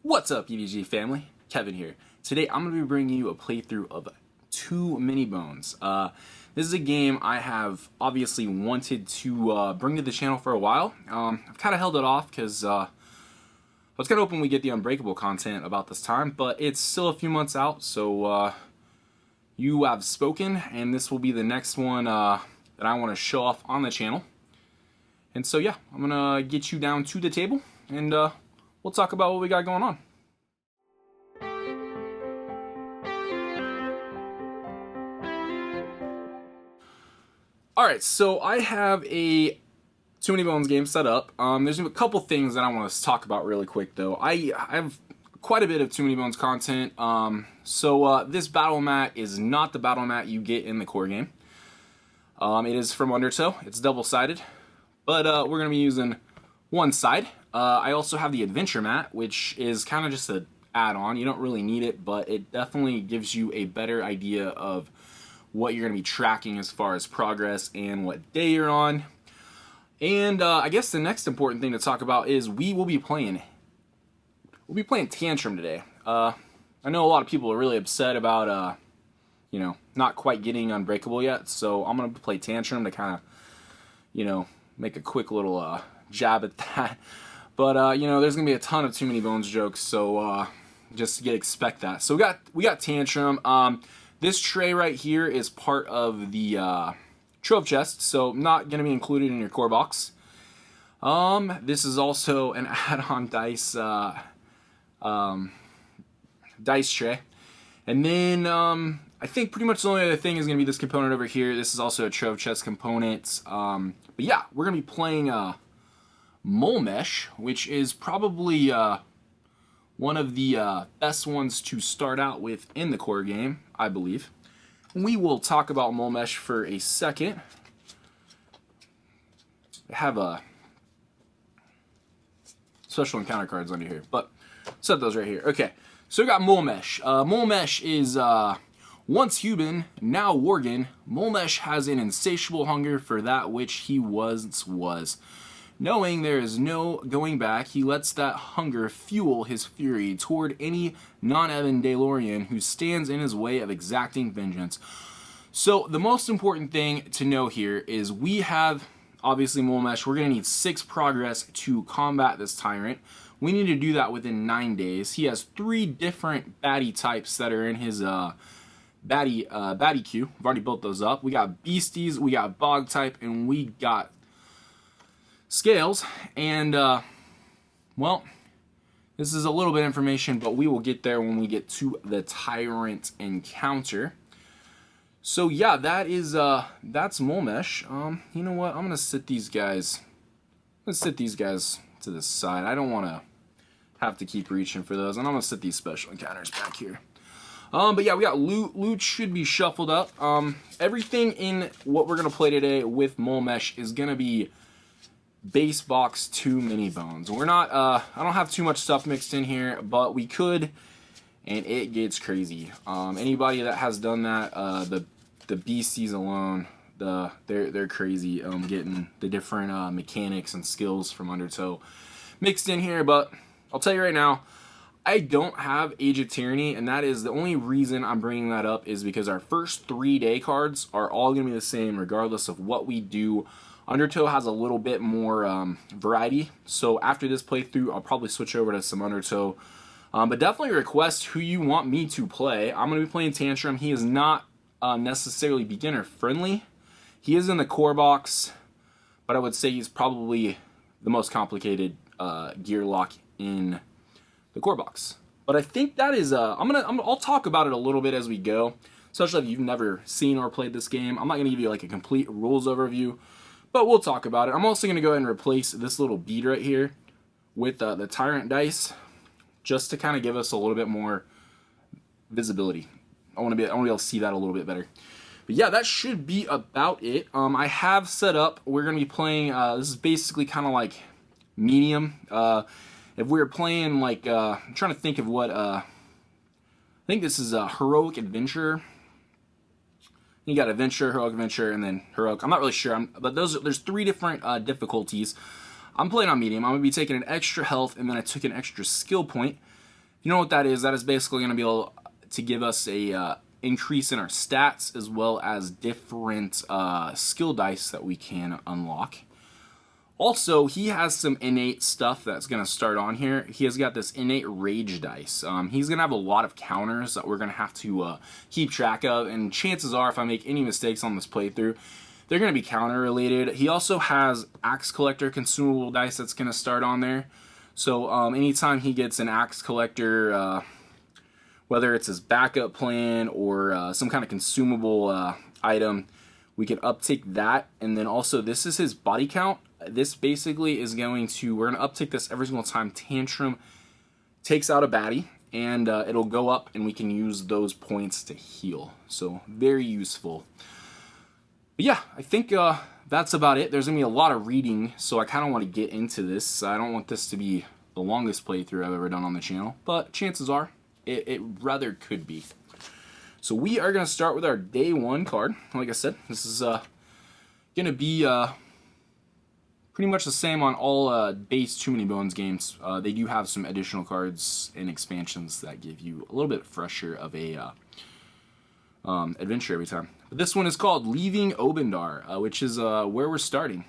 What's up, E.D.G family? Kevin here. Today I'm going to be bringing you a playthrough of Too Many Bones. This is a game I have obviously wanted to bring to the channel for a while. I've kind of held it off because I was kind of hoping we get the Unbreakable content about this time, but it's still a few months out, so you have spoken, and this will be the next one that I want to show off on the channel. And so yeah, I'm going to get you down to the table, and we'll talk about what we got going on. Alright, so I have a Too Many Bones game set up. There's a couple things that I want to talk about really quick though. I have quite a bit of Too Many Bones content. This battle mat is not the battle mat you get in the core game. It is from Undertow. It's double-sided, but we're going to be using one side. I also have the adventure mat, which is kind of just an add-on. You don't really need it, but it definitely gives you a better idea of what you're going to be tracking as far as progress and what day you're on. And I guess the next important thing to talk about is we'll be playing Tantrum today. I know a lot of people are really upset about not quite getting Unbreakable yet, so I'm going to play Tantrum to kind of make a quick little jab at that. But there's going to be a ton of Too Many Bones jokes, so just expect that. So we got Tantrum. This tray right here is part of the trove chest, so not going to be included in your core box. This is also an add-on dice tray. And then I think pretty much the only other thing is going to be this component over here. This is also a trove chest component. But yeah, we're going to be playing Mulmesh, which is probably one of the best ones to start out with in the core game, I believe. We will talk about Mulmesh for a second. I have special encounter cards under here, but set those right here. Okay, so we got Mulmesh. Mulmesh is once human, now worgen. Mulmesh has an insatiable hunger for that which he once was. Knowing there is no going back, he lets that hunger fuel his fury toward any non-Evangelion who stands in his way of exacting vengeance. So the most important thing to know here is we have, obviously, Mulmesh. We're going to need 6 progress to combat this tyrant. We need to do that within 9 days. He has 3 different baddie types that are in his baddie queue. I've already built those up. We got beasties, we got bog type, and we got scales. And well, this is a little bit of information, but we will get there when we get to the tyrant encounter. So yeah, that's Mulmesh. You know what? I'm gonna sit these guys. Let's sit these guys to the side. I don't want to have to keep reaching for those, and I'm gonna sit these special encounters back here. But yeah, we got loot. Loot should be shuffled up. Everything in what we're gonna play today with Mulmesh is gonna be base box Too Many Bones. We're not. I don't have too much stuff mixed in here, but we could, and it gets crazy. Anybody that has done that, the beasties alone, they're crazy. Getting the different mechanics and skills from Undertow mixed in here. But I'll tell you right now, I don't have Age of Tyranny, and that is the only reason I'm bringing that up is because our first 3-day cards are all going to be the same regardless of what we do. Undertow has a little bit more variety, so after this playthrough, I'll probably switch over to some Undertow. But definitely request who you want me to play. I'm going to be playing Tantrum. He is not necessarily beginner-friendly. He is in the core box, but I would say he's probably the most complicated gear lock in the core box. But I think that is I'll talk about it a little bit as we go, especially if you've never seen or played this game. I'm not going to give you like a complete rules overview, but we'll talk about it. I'm also going to go ahead and replace this little bead right here with the tyrant dice, just to kind of give us a little bit more visibility. I want to be able to see that a little bit better. But yeah, that should be about it. I have set up. We're going to be playing. This is basically kind of like medium. If we were playing like, I'm trying to think of what. I think this is a heroic adventure. You got adventure, heroic adventure, and then heroic. I'm not really sure, but there's 3 different difficulties. I'm playing on medium. I'm going to be taking an extra health, and then I took an extra skill point. You know what that is? That is basically going to be able to give us a increase in our stats as well as different skill dice that we can unlock. Also, he has some innate stuff that's going to start on here. He has got this innate rage dice. He's going to have a lot of counters that we're going to have to keep track of, and chances are if I make any mistakes on this playthrough, they're going to be counter related. He also has axe collector consumable dice that's going to start on there. So anytime he gets an axe collector, whether it's his backup plan or some kind of consumable item, we can uptick that. And then also this is his body count. This basically is going to, we're going to uptick this every single time Tantrum takes out a baddie, and it'll go up and we can use those points to heal. So very useful. But yeah, I think that's about it. There's going to be a lot of reading, so I kind of want to get into this. I don't want this to be the longest playthrough I've ever done on the channel, but chances are it rather could be. So we are going to start with our day 1 card. Like I said, this is going to be pretty much the same on all base Too Many Bones games. They do have some additional cards and expansions that give you a little bit fresher of a adventure every time. But this one is called Leaving Obendar, which is where we're starting.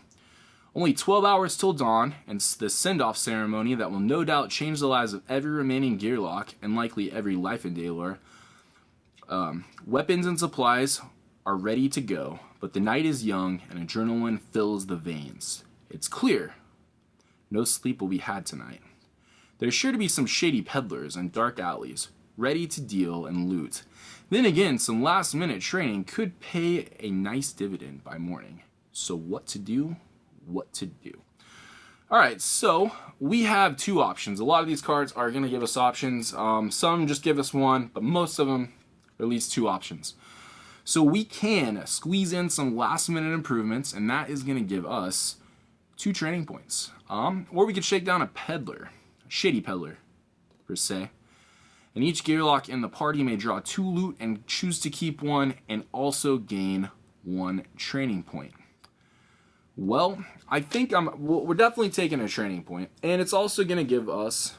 Only 12 hours till dawn, and the send-off ceremony that will no doubt change the lives of every remaining Gearlock, and likely every life in Daylor. Weapons and supplies are ready to go, but the night is young and adrenaline fills the veins. It's clear no sleep will be had tonight. There's sure to be some shady peddlers and dark alleys, ready to deal and loot. Then again, some last-minute training could pay a nice dividend by morning. So what to do? What to do? Alright, so we have 2 options. A lot of these cards are going to give us options. Some just give us 1, but most of them are at least 2 options. So we can squeeze in some last-minute improvements, and that is going to give us 2 training points. Or we could shake down a peddler, a shady peddler, per se. And each Gearlock in the party may draw 2 loot and choose to keep 1 and also gain 1 training point. Well, I think we're definitely taking a training point, and it's also going to give us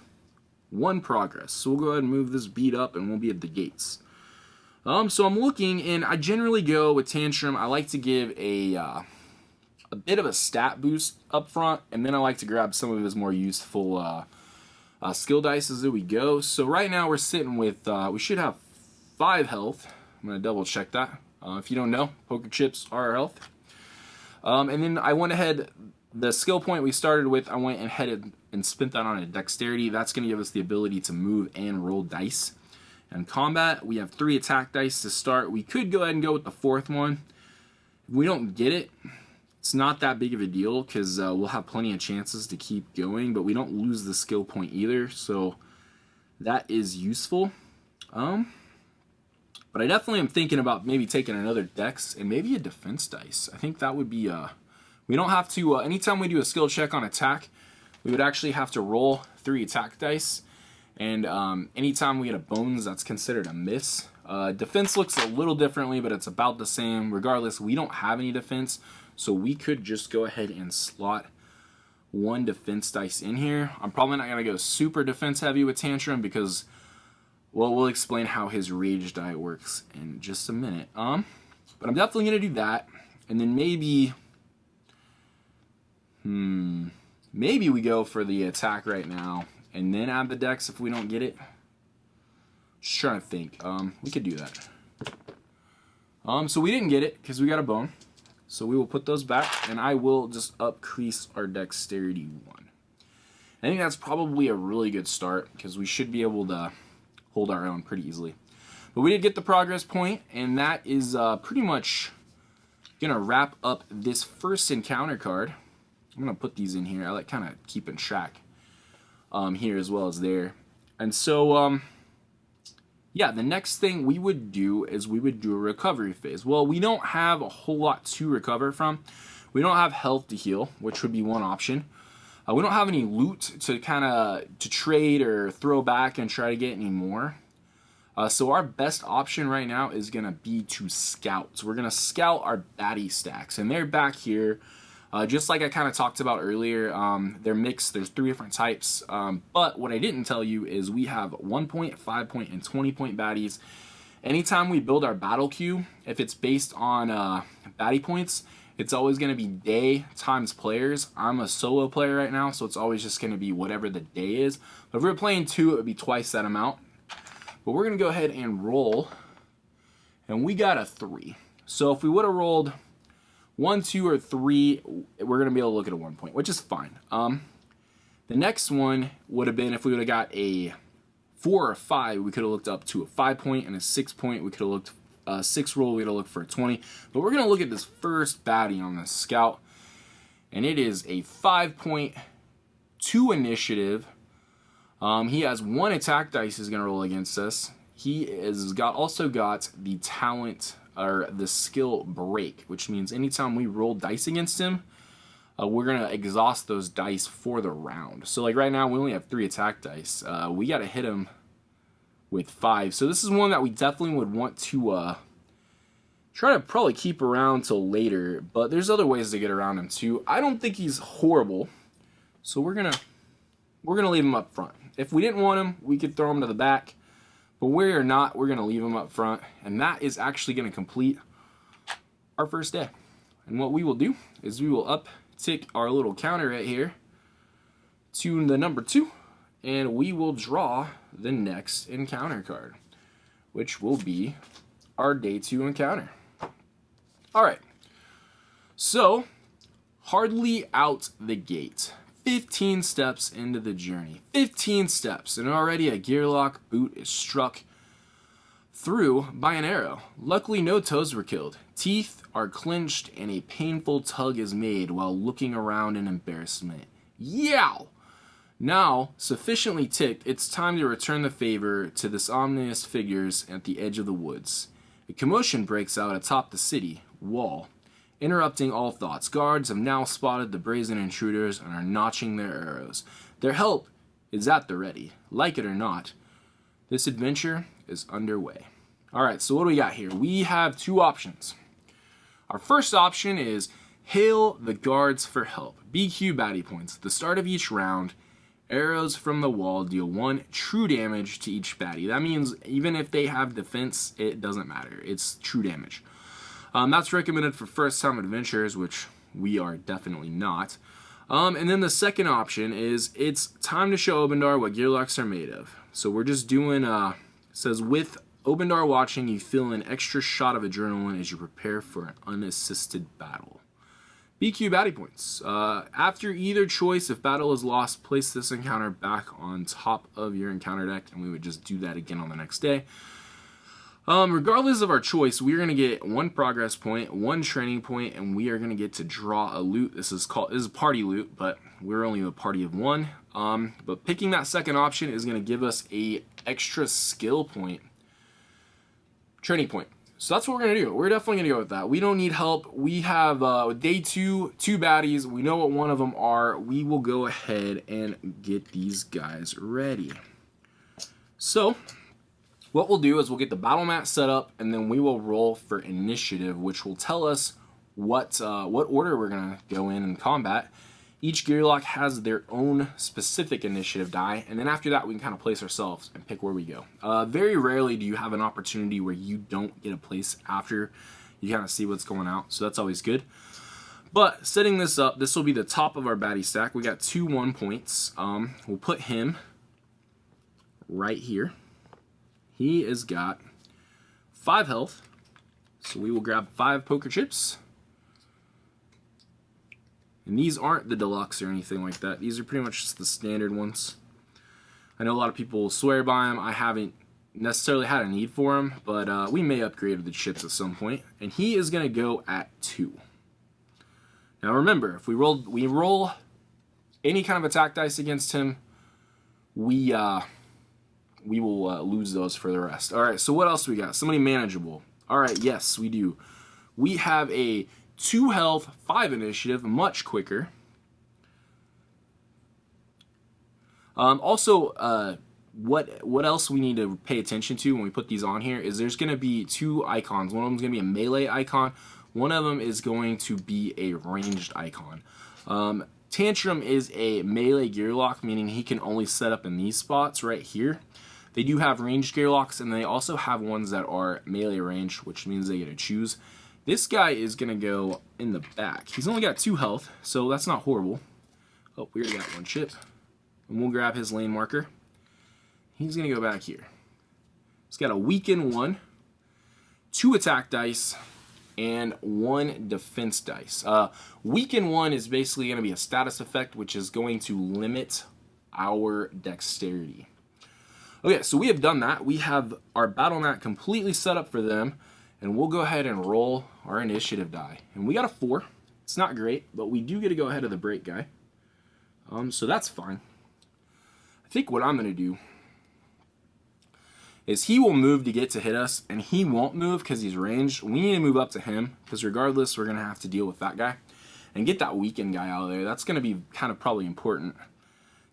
1 progress. So we'll go ahead and move this beat up and we'll be at the gates. So I'm looking, and I generally go with Tantrum. I like to give a bit of a stat boost up front, and then I like to grab some of his more useful skill dice as we go. So right now we're sitting with, we should have 5 health. I'm going to double check that. If you don't know, poker chips are our health. And then I went ahead, the skill point we started with, I went ahead and spent that on a dexterity. That's going to give us the ability to move and roll dice. In combat, we have 3 attack dice to start. We could go ahead and go with the 4th one. If we don't get it, it's not that big of a deal because we'll have plenty of chances to keep going, but we don't lose the skill point either, so that is useful. But I definitely am thinking about maybe taking another dex and maybe a defense dice. I think that would be, we don't have to, anytime we do a skill check on attack, we would actually have to roll 3 attack dice. And anytime we get a bones, that's considered a miss. Defense looks a little differently, but it's about the same. Regardless, we don't have any defense, so we could just go ahead and slot 1 defense dice in here. I'm probably not going to go super defense heavy with Tantrum because, well, we'll explain how his rage die works in just a minute. But I'm definitely going to do that. And then maybe, maybe we go for the attack right now and then add the dex if we don't get it. Just trying to think. We could do that. So we didn't get it because we got a bone. So we will put those back, and I will just increase our dexterity 1. I think that's probably a really good start because we should be able to hold our own pretty easily. But we did get the progress point, and that is pretty much going to wrap up this first encounter card. I'm going to put these in here. I like kind of keeping track here as well as there. And so, yeah, the next thing we would do is we would do a recovery phase. Well, we don't have a whole lot to recover from. We don't have health to heal, which would be one option. We don't have any loot to kind of to trade or throw back and try to get any more. So our best option right now is going to be to scout. So we're going to scout our baddie stacks, and they're back here. Just like I kind of talked about earlier, they're mixed. There's 3 different types. But what I didn't tell you is we have 1 point, 5 point, and 20 point baddies. Anytime we build our battle queue, if it's based on baddie points, it's always going to be day times players. I'm a solo player right now, so it's always just going to be whatever the day is. But if we were playing 2, it would be twice that amount. But we're going to go ahead and roll, and we got a 3. So if we would have rolled 1, 2, or 3, we're going to be able to look at a 1 point, which is fine. The next one would have been if we would have got a 4 or 5, we could have looked up to a 5 point, and a 6 point, we could have looked 6 roll, we'd have looked for a 20. But we're going to look at this first baddie on the scout, and it is a 5 point, 2 initiative. He has 1 attack dice he's going to roll against us. He is also got the talent, or the skill break, which means anytime we roll dice against him, we're going to exhaust those dice for the round. So like right now, we only have 3 attack dice. We got to hit him with 5. So this is one that we definitely would want to try to probably keep around till later, but there's other ways to get around him too. I don't think he's horrible, so we're gonna leave him up front. If we didn't want him, we could throw him to the back, but we're not. We're gonna leave him up front, and that is actually gonna complete our first day. And what we will do is we will uptick our little counter right here to the number 2, and we will draw the next encounter card, which will be our day 2 encounter. All right, so hardly out the gate, 15 steps into the journey, 15 steps, and already a gearlock boot is struck through by an arrow. Luckily, no toes were killed. Teeth are clenched and a painful tug is made while looking around in embarrassment. Yow! Now, sufficiently ticked, it's time to return the favor to this ominous figures at the edge of the woods. A commotion breaks out atop the city wall, interrupting all thoughts. Guards have now spotted the brazen intruders and are notching their arrows. Their help is at the ready. Like it or not, this adventure is underway. All right, so what do we got here? We have 2 options. Our first option is hail the guards for help. BQ baddie points. At the start of each round, arrows from the wall deal 1 true damage to each baddie. That means even if they have defense, it doesn't matter. It's true damage. That's recommended for first-time adventurers, which we are definitely not. And then the second option is it's time to show Obendar what gearlocks are made of. So we're just doing, says with Obendar watching, you feel an extra shot of adrenaline as you prepare for an unassisted battle. BQ baddie points. After either choice, if battle is lost, place this encounter back on top of your encounter deck, and we would just do that again on the next day. Regardless of our choice, we're going to get 1 progress point, 1 training point, and we are going to get to draw a loot. This is party loot, but we're only a party of 1. But picking that second option is going to give us a extra skill point, training point. So that's what we're going to do. We're definitely going to go with that. We don't need help. We have day 2, 2 baddies. We know what one of them are. We will go ahead and get these guys ready. So what we'll do is we'll get the battle mat set up, and then we will roll for initiative, which will tell us what order we're going to go in combat. Each gearlock has their own specific initiative die, and then after that we can kind of place ourselves and pick where we go. Very rarely do you have an opportunity where you don't get a place after you kind of see what's going out, so that's always good. But setting this up, this will be the top of our baddie stack. We got 2 1 points. We'll put him right here. He has got 5 health, so we will grab 5 poker chips. And these aren't the deluxe or anything like that. These are pretty much just the standard ones. I know a lot of people swear by them. I haven't necessarily had a need for them, but we may upgrade the chips at some point. And he is going to go at 2. Now remember, if we roll any kind of attack dice against him, we will lose those for the rest. All right, so what else do we got? Somebody manageable. All right, yes, we do. We have a 2 health, 5 initiative, much quicker. Also, what else we need to pay attention to when we put these on here is there's going to be 2 icons. One of them is going to be a melee icon. One of them is going to be a ranged icon. Tantrum is a melee gear lock, meaning he can only set up in these spots right here. They do have ranged gear locks, and they also have ones that are melee range, which means they get to choose. This guy is going to go in the back. He's only got 2 health, so that's not horrible. Oh, we already got 1 chip. And we'll grab his lane marker. He's going to go back here. He's got a weaken 1, 2 attack dice, and 1 defense dice. Weaken 1 is basically going to be a status effect, which is going to limit our dexterity. Okay, so we have done that. We have our battle mat completely set up for them, and we'll go ahead and roll our initiative die. And we got a 4. It's not great, but we do get to go ahead of the break guy. So that's fine. I think what I'm going to do is he will move to get to hit us, and he won't move because he's ranged. We need to move up to him, because regardless, we're going to have to deal with that guy and get that weakened guy out of there. That's going to be kind of probably important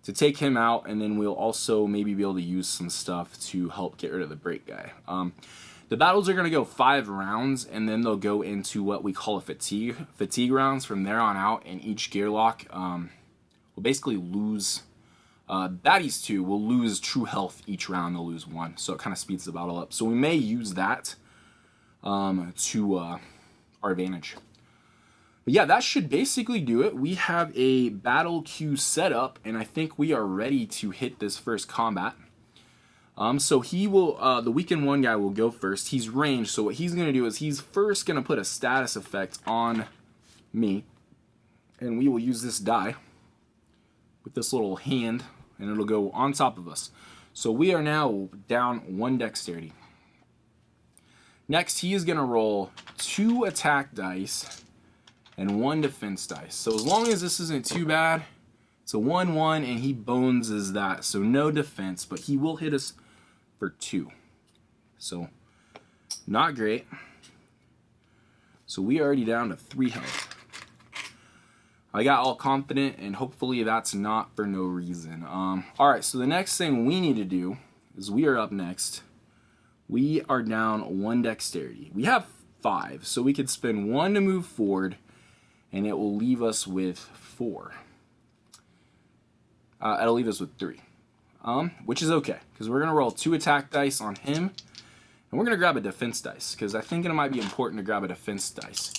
to take him out, and then we'll also maybe be able to use some stuff to help get rid of the break guy. The battles are going to go 5 rounds, and then they'll go into what we call a fatigue rounds from there on out, and each gear lock will basically lose. Baddies 2 will lose true health each round. They'll lose 1, so it kind of speeds the battle up. So we may use that to our advantage. But yeah, that should basically do it. We have a battle queue set up, and I think we are ready to hit this first combat. So he will, the weakened 1 guy will go first. He's ranged, so what he's going to do is he's first going to put a status effect on me, and we will use this die with this little hand, and it'll go on top of us. So we are now down 1 dexterity. Next, he is going to roll 2 attack dice and 1 defense dice. So as long as this isn't too bad, it's a 1-1, and he bones that. So no defense, but he will hit us for 2. So not great. So we are already down to 3 health. I got all confident, and hopefully that's not for no reason. Alright, so the next thing we need to do is we are up next. We are down 1 dexterity. We have 5, so we could spend 1 to move forward, and it will leave us with 4. It'll leave us with 3, which is okay, because we're going to roll 2 attack dice on him, and we're going to grab a defense dice, because I think it might be important to grab a defense dice.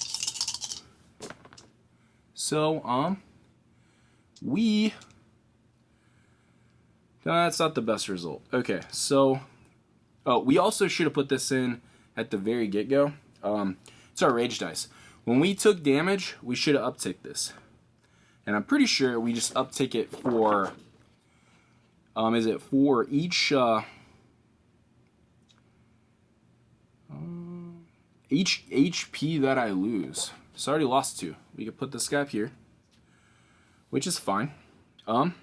So, that's not the best result. Okay, so, we also should have put this in at the very get-go. It's our rage dice. When we took damage, we should have upticked this. And I'm pretty sure we just uptick it for, is it for each HP that I lose. So I already lost 2. We could put this guy up here, which is fine. And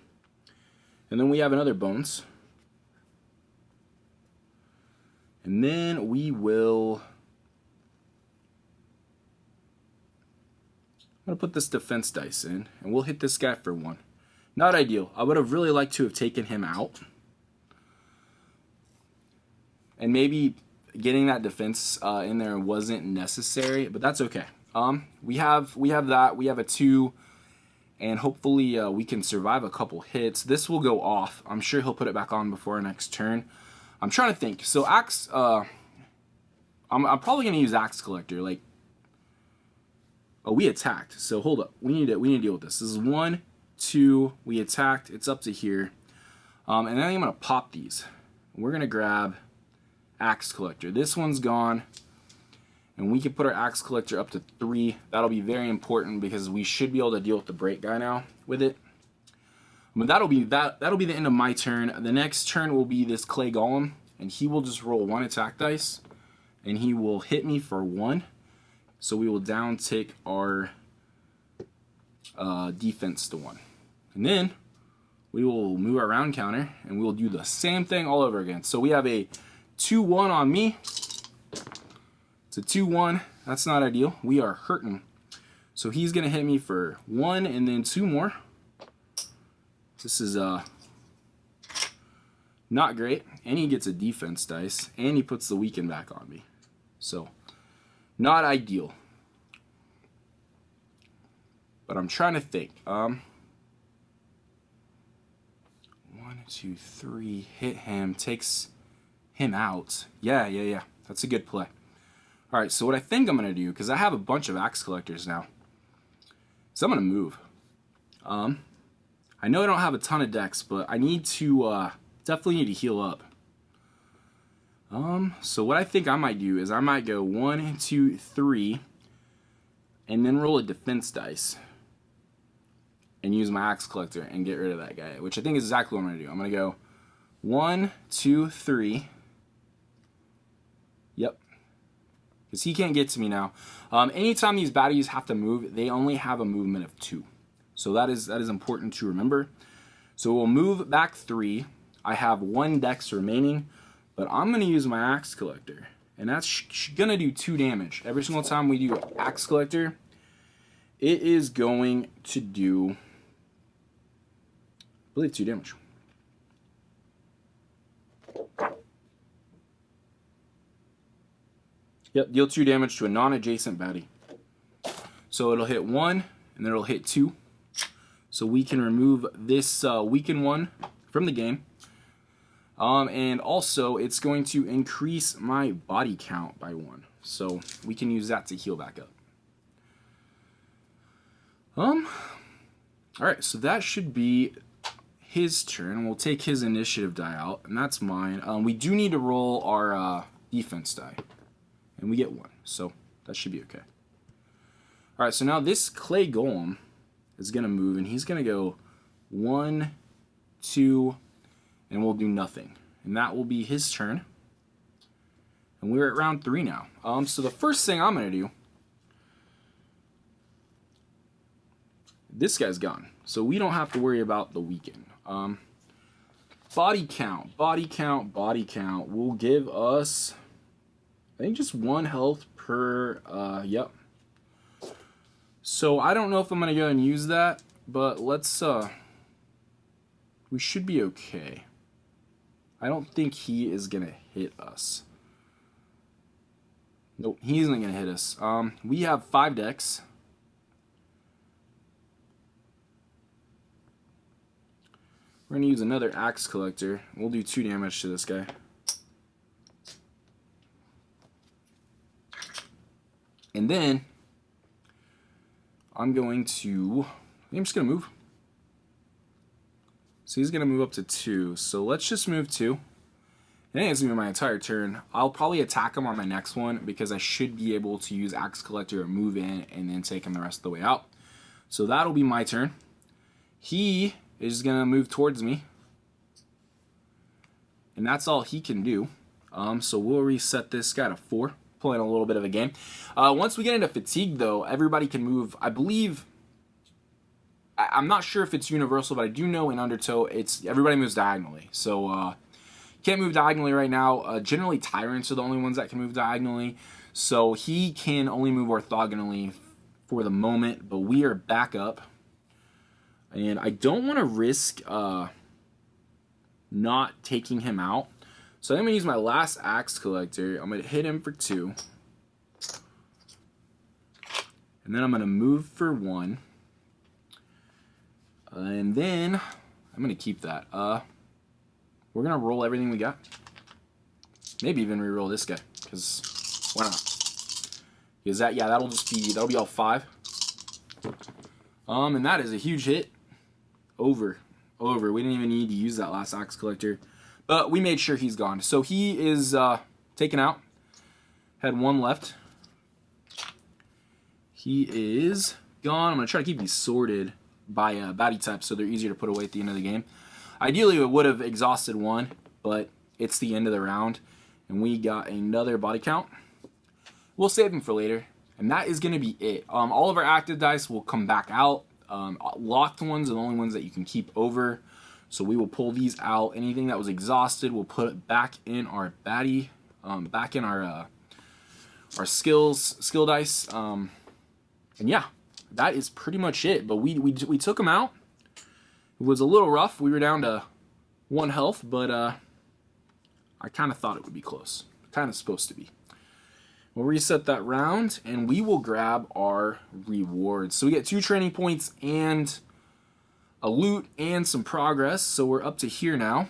then we have another bones. And then we will, I'm going to put this defense dice in, and we'll hit this guy for 1. Not ideal. I would have really liked to have taken him out. And maybe getting that defense in there wasn't necessary, but that's okay. We have that. We have a 2, and hopefully we can survive a couple hits. This will go off. I'm sure he'll put it back on before our next turn. I'm trying to think. So axe, I'm probably gonna use axe collector. Like, oh, we attacked. So hold up. We need to deal with this. This is 1, 2. We attacked. It's up to here, and then I'm gonna pop these. We're gonna grab axe collector. This one's gone. And we can put our axe collector up to 3. That'll be very important because we should be able to deal with the break guy now with it. But that'll be the end of my turn. The next turn will be this clay golem, and he will just roll 1 attack dice, and he will hit me for 1. So we will down tick our defense to 1. And then we will move our round counter, and we will do the same thing all over again. So we have a 2-1 on me. It's a 2-1. That's not ideal. We are hurting. So he's going to hit me for 1 and then 2 more. This is not great. And he gets a defense dice. And he puts the weaken back on me. So, not ideal. but I'm trying to think. 1, 2, 3, hit him, takes him out. Yeah. That's a good play. All right, so what I think I'm going to do, because I have a bunch of axe collectors now, is I'm going to move. I know I don't have a ton of decks, but I need to, definitely need to heal up. So what I think I might do is I might go 1, 2, 3, and then roll a defense dice. And use my axe collector and get rid of that guy, which I think is exactly what I'm going to do. I'm going to go 1, 2, 3. Yep. Because he can't get to me now. Anytime these baddies have to move, they only have a movement of 2. So that is important to remember. So we'll move back 3. I have 1 dex remaining, but I'm going to use my axe collector. And that's going to do 2 damage. Every single time we do axe collector, it is going to do, I believe, 2 damage. Yep, deal 2 damage to a non-adjacent baddie. So it'll hit 1, and then it'll hit 2. So we can remove this weakened one from the game. And also, it's going to increase my body count by 1. So we can use that to heal back up. Alright, so that should be his turn. We'll take his initiative die out, and that's mine. We do need to roll our defense die. And we get 1, so that should be okay. Alright, so now this clay golem is going to move, and he's going to go 1, 2, and we'll do nothing. And that will be his turn. And we're at round 3 now. So the first thing I'm going to do, this guy's gone, so we don't have to worry about the weaken. Body count will give us, I think, just 1 health per, yep. So I don't know if I'm going to go and use that, but let's, we should be okay. I don't think he is going to hit us. Nope, he isn't going to hit us. We have 5 decks. We're going to use another axe collector. We'll do 2 damage to this guy. And then I'm just going to move. So he's going to move up to 2. So let's just move 2. I think it's going to be my entire turn. I'll probably attack him on my next one because I should be able to use axe collector, move in, and then take him the rest of the way out. So that'll be my turn. He is going to move towards me. And that's all he can do. So we'll reset this guy to 4. Playing a little bit of a game. Once we get into fatigue, though, everybody can move. I believe, I'm not sure if it's universal, but I do know in Undertow, everybody moves diagonally. So can't move diagonally right now. Generally, tyrants are the only ones that can move diagonally. So he can only move orthogonally for the moment, but we are back up. And I don't want to risk not taking him out. So I'm going to use my last axe collector. I'm going to hit him for 2. And then I'm going to move for 1. And then I'm going to keep that. We're going to roll everything we got. Maybe even re-roll this guy, because why not? Because that'll be all 5. And that is a huge hit. Over. We didn't even need to use that last axe collector. But we made sure he's gone. So he is taken out. Had 1 left. He is gone. I'm going to try to keep these sorted by baddie type so they're easier to put away at the end of the game. Ideally, it would have exhausted 1, but it's the end of the round. And we got another body count. We'll save them for later. And that is going to be it. All of our active dice will come back out. Locked ones are the only ones that you can keep over. So we will pull these out. Anything that was exhausted, we'll put it back in our baddie, back in our skill dice. And yeah, that is pretty much it. But we took them out. It was a little rough. We were down to 1 health, but I kind of thought it would be close. Kind of supposed to be. We'll reset that round, and we will grab our rewards. So we get 2 training points and a loot and some progress. So we're up to here now.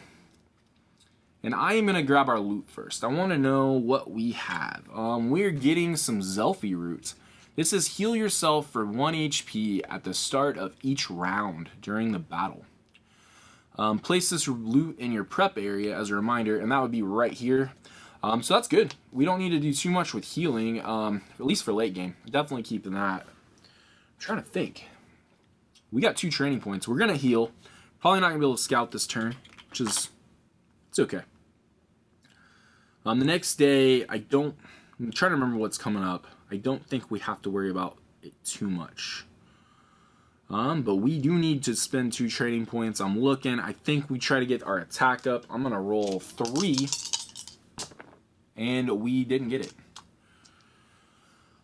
And I am going to grab our loot first. I want to know what we have. We're getting some Zelfie roots. This is heal yourself for 1 HP at the start of each round during the battle. Place this loot in your prep area as a reminder, and that would be right here. So that's good. We don't need to do too much with healing, at least for late game. Definitely keeping that. I'm trying to think. We got 2 training points. We're going to heal. Probably not going to be able to scout this turn, which is, it's okay. The next day, I'm trying to remember what's coming up. I don't think we have to worry about it too much. But we do need to spend 2 training points. I'm looking. I think we try to get our attack up. I'm going to roll 3. And we didn't get it.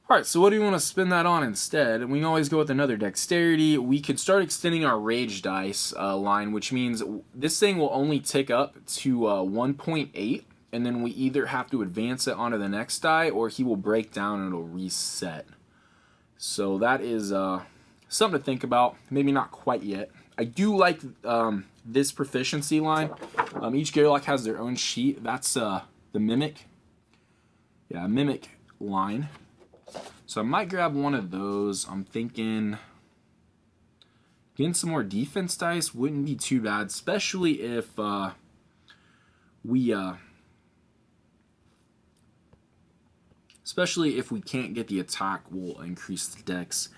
Alright, so what do we want to spend that on instead? And we can always go with another dexterity. We could start extending our rage dice line, which means this thing will only tick up to 1.8. And then we either have to advance it onto the next die, or he will break down and it'll reset. So that is something to think about. Maybe not quite yet. I do like this proficiency line. Each Gearlock has their own sheet. That's the Mimic. Yeah, Mimic line. So I might grab one of those. I'm thinking getting some more defense dice wouldn't be too bad, especially if we can't get the attack. We'll increase the dex.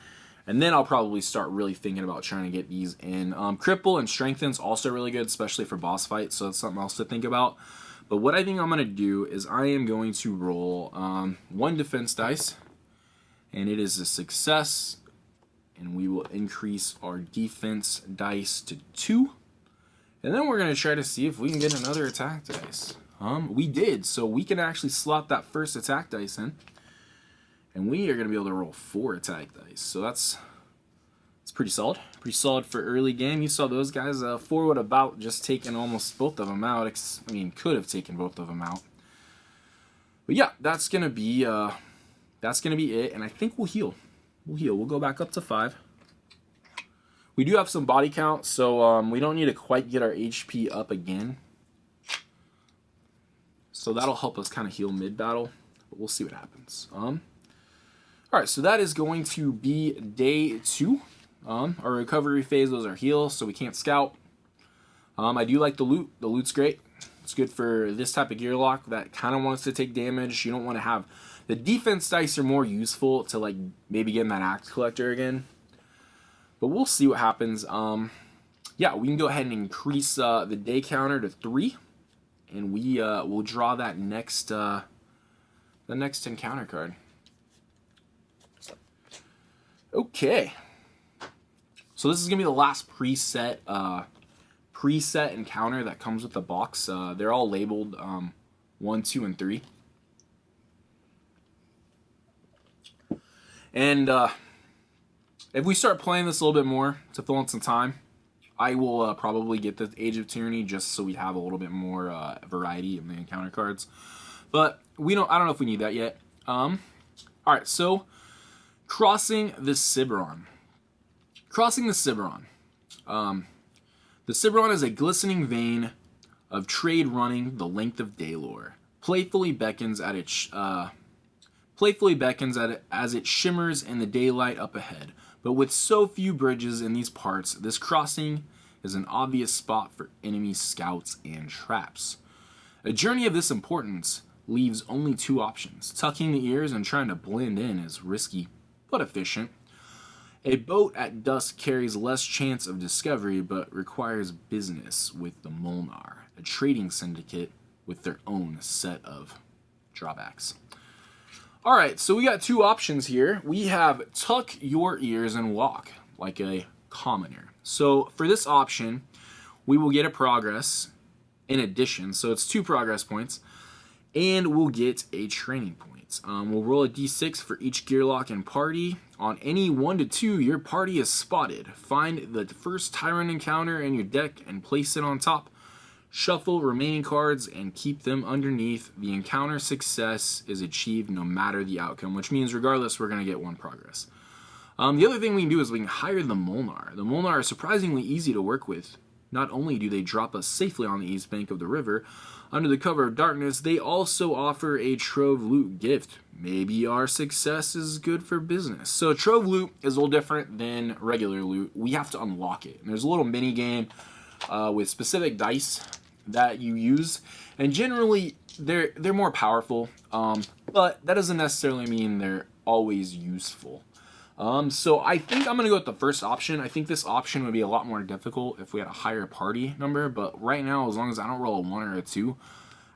And then I'll probably start really thinking about trying to get these in. Cripple and Strengthen's also really good, especially for boss fights, so that's something else to think about. But what I think I'm going to do is I am going to roll 1 defense dice, and it is a success, and we will increase our defense dice to 2. And then we're going to try to see if we can get another attack dice. We did, so we can actually slot that first attack dice in. And we are going to be able to roll 4 attack dice. So that's pretty solid. Pretty solid for early game. You saw those guys. 4 would have about just taken almost both of them out. I mean, could have taken both of them out. But yeah, that's going to be it. And I think we'll heal. We'll go back up to 5. We do have some body count, so we don't need to quite get our HP up again. So that'll help us kind of heal mid-battle. But we'll see what happens. Alright, so that is going to be day 2. Our recovery phase, those are heal, so we can't scout. I do like the loot. The loot's great. It's good for this type of Gearlock that kind of wants to take damage. You don't want to have... The defense dice are more useful to like maybe get in that axe collector again. But we'll see what happens. Yeah, we can go ahead and increase the day counter to 3. And we will draw that next the next encounter card. Okay. So this is gonna be the last preset encounter that comes with the box. They're all labeled 1, 2, and 3. And if we start playing this a little bit more to fill in some time, I will probably get the Age of Tyranny just so we have a little bit more variety in the encounter cards. But I don't know if we need that yet. Alright, so crossing the Ciberon. Crossing the Ciberon. The Ciberon is a glistening vein of trade running the length of Daylor. Playfully beckons as it shimmers in the daylight up ahead. But with so few bridges in these parts, this crossing is an obvious spot for enemy scouts and traps. A journey of this importance leaves only 2 options. Tucking the ears and trying to blend in is risky, but efficient. A boat at dusk carries less chance of discovery, but requires business with the Molnar, a trading syndicate with their own set of drawbacks. Alright, so we got 2 options here. We have tuck your ears and walk like a commoner. So for this option, we will get a progress in addition. So it's 2 progress points, and we'll get a training point. We'll roll a d6 for each Gearlock and party. On any 1 to 2, your party is spotted. Find the first tyrant encounter in your deck and place it on top. Shuffle remaining cards and keep them underneath. The encounter success is achieved no matter the outcome, which means regardless, we're going to get 1 progress. The other thing we can do is we can hire the Molnar. The Molnar are surprisingly easy to work with. Not only do they drop us safely on the east bank of the river, under the cover of darkness, they also offer a Trove Loot gift. Maybe our success is good for business. So Trove Loot is a little different than regular loot. We have to unlock it. And there's a little mini game with specific dice that you use, and generally they're more powerful, but that doesn't necessarily mean they're always useful. So I think I'm gonna go with the first option. I think this option would be a lot more difficult if we had a higher party number, but right now, as long as I don't roll a 1 or a 2,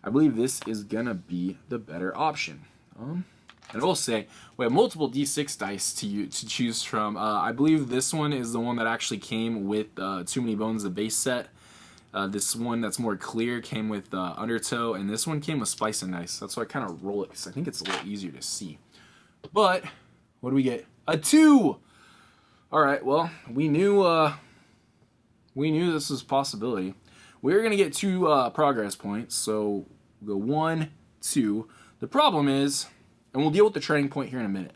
I believe this is gonna be the better option. And I will say we have multiple D6 dice to choose from. I believe this one is the one that actually came with Too Many Bones, the base set. This one that's more clear came with Undertow, and this one came with Spice and Dice. That's why I kind of roll it, because I think it's a little easier to see. But what do we get? A 2! Alright, well, we knew this was a possibility. We're going to get 2 progress points, so we'll go 1, 2. The problem is, and we'll deal with the training point here in a minute.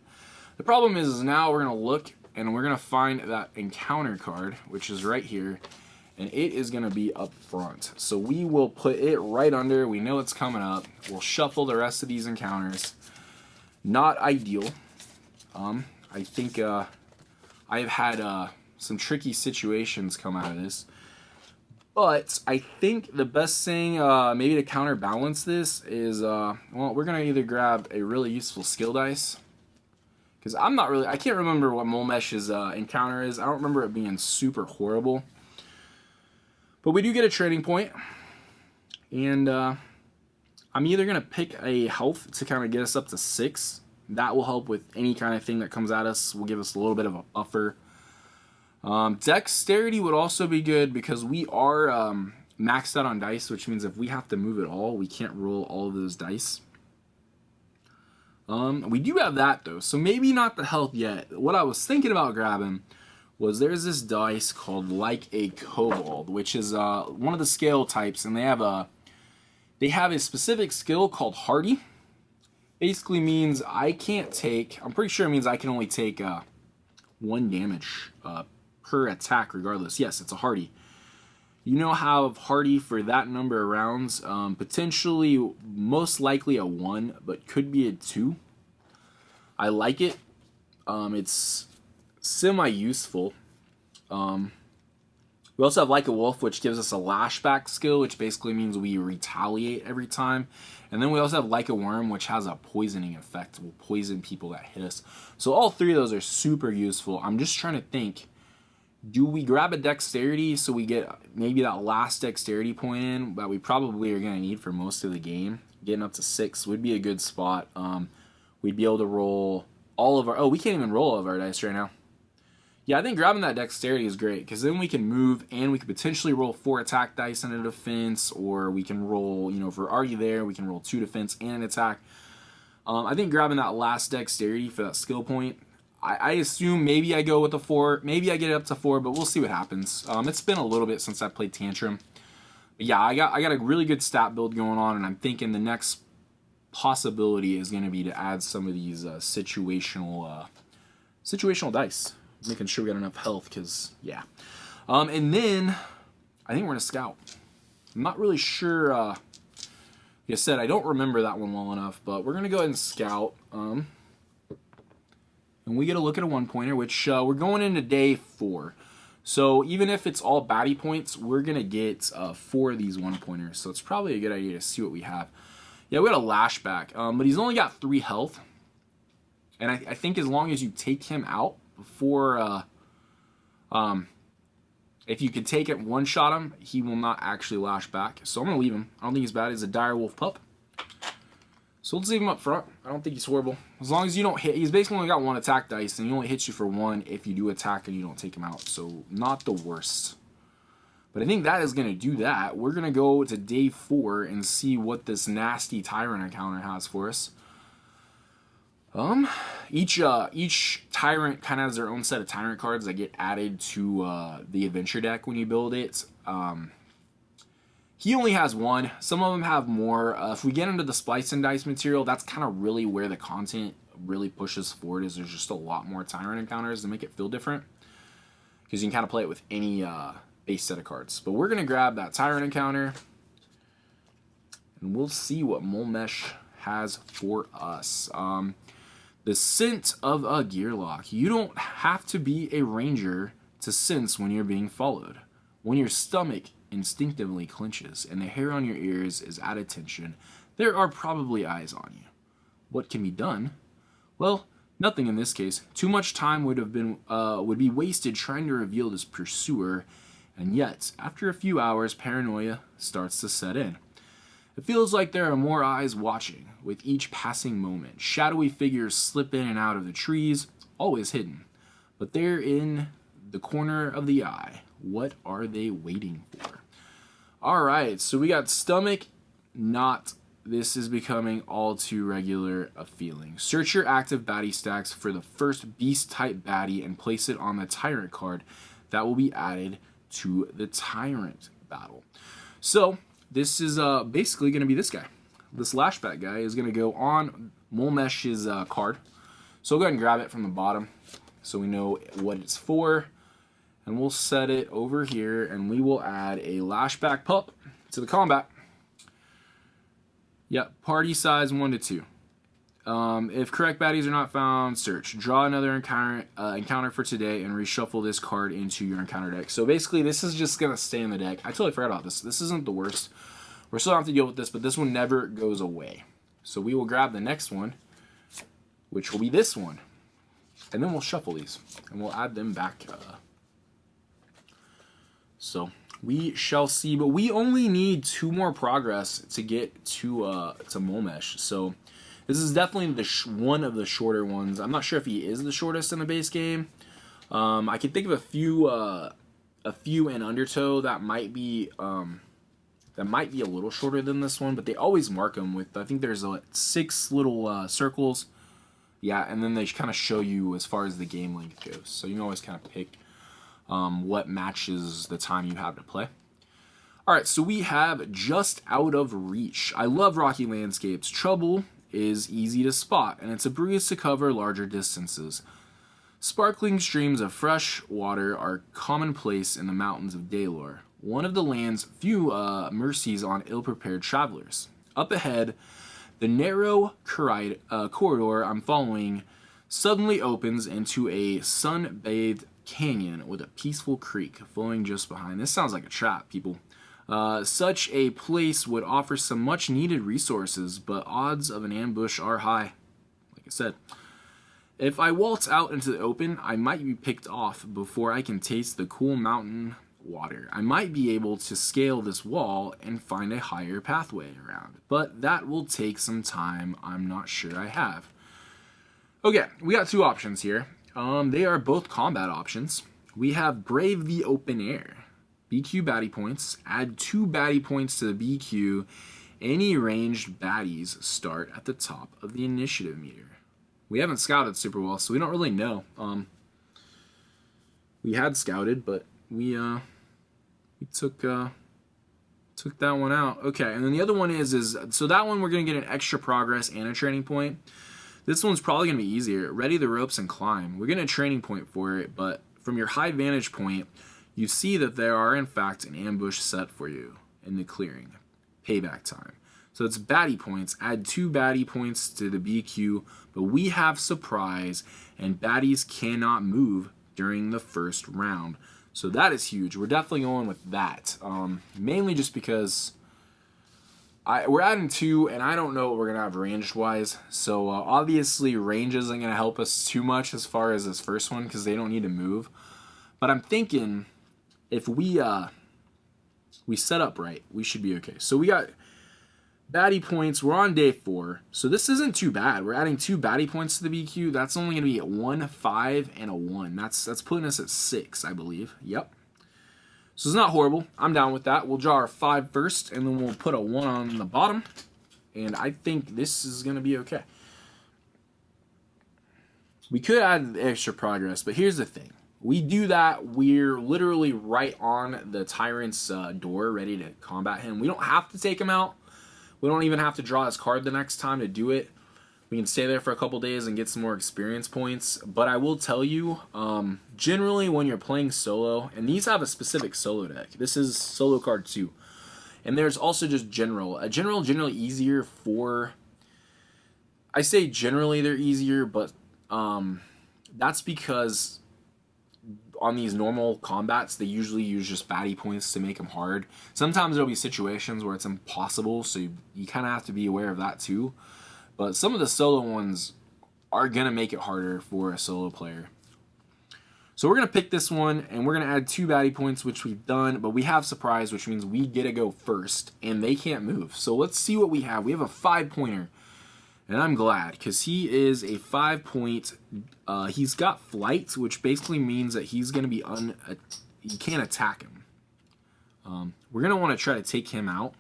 The problem is now we're going to look, and we're going to find that encounter card, which is right here, and it is going to be up front. So we will put it right under. We know it's coming up. We'll shuffle the rest of these encounters. Not ideal. I think I've had some tricky situations come out of this. But I think the best thing maybe to counterbalance this is, well, we're going to either grab a really useful skill dice. Because I can't remember what Mulmesh's encounter is. I don't remember it being super horrible. But we do get a training point. And I'm either going to pick a health to kind of get us up to 6. That will help with any kind of thing that comes at us. Will give us a little bit of a buffer. Dexterity would also be good because we are maxed out on dice, which means if we have to move at all, we can't roll all of those dice. We do have that though, so maybe not the health yet. What I was thinking about grabbing was there's this dice called Like a Kobold, which is one of the scale types, and they have a specific skill called Hardy. Basically means I'm pretty sure it means I can only take 1 damage per attack regardless. Yes, it's a Hardy. You know how Hardy for that number of rounds, potentially, most likely a 1, but could be a 2. I like it. It's semi-useful. We also have Like a Wolf, which gives us a lashback skill, which basically means we retaliate every time. And then we also have Like a Worm, which has a poisoning effect. Will poison people that hit us. So all 3 of those are super useful. I'm just trying to think, do we grab a dexterity so we get maybe that last dexterity point in that we probably are going to need for most of the game? Getting up to 6 would be a good spot. We'd be able to roll all of our... Oh, we can't even roll all of our dice right now. Yeah, I think grabbing that dexterity is great, because then we can move and we could potentially roll 4 attack dice and a defense, or we can roll, if we're already there, we can roll 2 defense and an attack. I think grabbing that last dexterity for that skill point, I assume maybe I go with a 4, maybe I get it up to 4, but we'll see what happens. It's been a little bit since I played Tantrum. But yeah, I got a really good stat build going on, and I'm thinking the next possibility is going to be to add some of these situational dice. Making sure we got enough health, because, yeah. And then, I think we're going to scout. I'm not really sure, like I said, I don't remember that one well enough, but we're going to go ahead and scout. And we get a look at a 1-pointer, which we're going into day 4. So even if it's all baddie points, we're going to get 4 of these 1-pointers. So it's probably a good idea to see what we have. Yeah, we got a lashback, but he's only got 3 health. And I think as long as you take him out, before if you could take it one-shot him, he will not actually lash back. So I'm going to leave him. I don't think he's bad. He's a dire wolf pup. So let's leave him up front. I don't think he's horrible. As long as you don't hit, he's basically only got 1 attack dice, and he only hits you for 1 if you do attack and you don't take him out. So not the worst. But I think that is going to do that. We're going to go to day 4 and see what this nasty tyrant encounter has for us. Each tyrant kind of has their own set of tyrant cards that get added to the adventure deck when you build it. He only has one. Some of them have more. If we get into the splice and dice material, that's kind of really where the content really pushes forward, is there's just a lot more tyrant encounters to make it feel different. Because you can kind of play it with any base set of cards. But we're going to grab that tyrant encounter. And we'll see what Mulmesh has for us. The scent of a gearlock. You don't have to be a ranger to sense when you're being followed. When your stomach instinctively clenches and the hair on your ears is at attention, there are probably eyes on you. What can be done? Well, nothing in this case. Too much time would be wasted trying to reveal this pursuer, and yet, after a few hours, paranoia starts to set in. It feels like there are more eyes watching with each passing moment. Shadowy figures slip in and out of the trees, always hidden, but they're in the corner of the eye. What are they waiting for? Alright, so we got stomach, not. This is becoming all too regular a feeling. Search your active baddie stacks for the first beast type baddie and place it on the tyrant card that will be added to the tyrant battle. So this is basically going to be this guy. This lashback guy is going to go on Mulmesh's card. So we'll go ahead and grab it from the bottom so we know what it's for. And we'll set it over here, and we will add a lashback pup to the combat. Yep, party size 1 to 2. If correct baddies are not found, search. Draw another encounter for today and reshuffle this card into your encounter deck. So basically, this is just going to stay in the deck. I totally forgot about this. This isn't the worst. We're still going to have to deal with this, but this one never goes away. So we will grab the next one, which will be this one. And then we'll shuffle these, and we'll add them back. So we shall see, but we only need 2 more progress to get to Mulmesh. So this is definitely one of the shorter ones. I'm not sure if he is the shortest in the base game. I can think of a few in Undertow that might be a little shorter than this one, but they always mark them with, I think there's 6 little circles. Yeah, and then they kind of show you as far as the game length goes. So you can always kind of pick what matches the time you have to play. Alright, so we have Just Out of Reach. I love rocky landscapes. Trouble is easy to spot, and it's a breeze to cover larger distances. Sparkling streams of fresh water are commonplace in the mountains of Daylor, one of the land's few mercies on ill-prepared travelers. Up ahead, the narrow corridor I'm following suddenly opens into a sun-bathed canyon with a peaceful creek flowing just behind. This sounds like a trap, people. Such a place would offer some much needed resources, but odds of an ambush are high. Like I said, if I waltz out into the open, I might be picked off before I can taste the cool mountain water. I might be able to scale this wall and find a higher pathway around, but that will take some time I'm not sure I have. Okay, we got 2 options here. They are both combat options. We have Brave the Open Air. BQ baddie points. Add 2 baddie points to the BQ. Any ranged baddies start at the top of the initiative meter. We haven't scouted super well, so we don't really know. We had scouted, but we took that one out. Okay, and then the other one is so that one we're going to get an extra progress and a training point. This one's probably going to be easier. Ready the ropes and climb. We're getting a training point for it, but from your high vantage point, you see that there are in fact an ambush set for you in the clearing. Payback time. So it's baddie points. Add 2 baddie points to the BQ, but we have surprise, and baddies cannot move during the first round. So that is huge. We're definitely going with that. Mainly just because we're adding 2, and I don't know what we're going to have ranged-wise. So obviously range isn't going to help us too much as far as this first one because they don't need to move. But I'm thinking if we set up right, we should be okay. So we got baddie points. We're on day 4. So this isn't too bad. We're adding 2 baddie points to the BQ. That's only going to be at 1, 5, and a 1. That's putting us at 6, I believe. Yep. So it's not horrible. I'm down with that. We'll draw our 5 first, and then we'll put a 1 on the bottom. And I think this is going to be okay. We could add the extra progress, but here's the thing. we do that, we're literally right on the tyrant's door, ready to combat him. We don't have to take him out. We don't even have to draw his card the next time to do it. We can stay there for a couple days and get some more experience points. But I will tell you, generally when you're playing solo, and these have a specific solo deck. This is solo card 2. And there's also just general. Generally easier for... I say generally they're easier, but that's because on these normal combats, they usually use just baddie points to make them hard. Sometimes there'll be situations where it's impossible, so you kind of have to be aware of that too. But some of the solo ones are going to make it harder for a solo player. So we're going to pick this one, and we're going to add 2 baddie points, which we've done, but we have surprise, which means we get to go first, and they can't move. So let's see what we have. We have a 5-pointer, and I'm glad, because he is a 5-point. He's got flight, which basically means that he's going to be you can't attack him. We're going to want to try to take him out.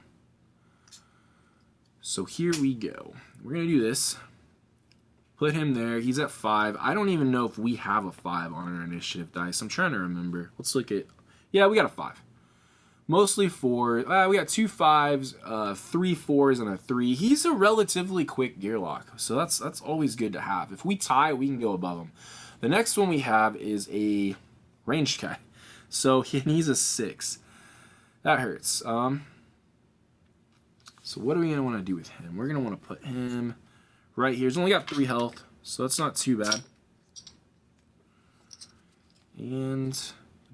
So here we go. We're going to do this. Put him there. He's at 5. I don't even know if we have a 5 on our initiative dice. I'm trying to remember. Let's look at... Yeah, we got a 5. Mostly 4. We got 2 5s, 3 4s, and a 3. He's a relatively quick gear lock, so that's always good to have. If we tie, we can go above him. The next one we have is a ranged guy. So he's a 6. That hurts. So what are we going to want to do with him? We're going to want to put him right here. He's only got 3 health, so that's not too bad. And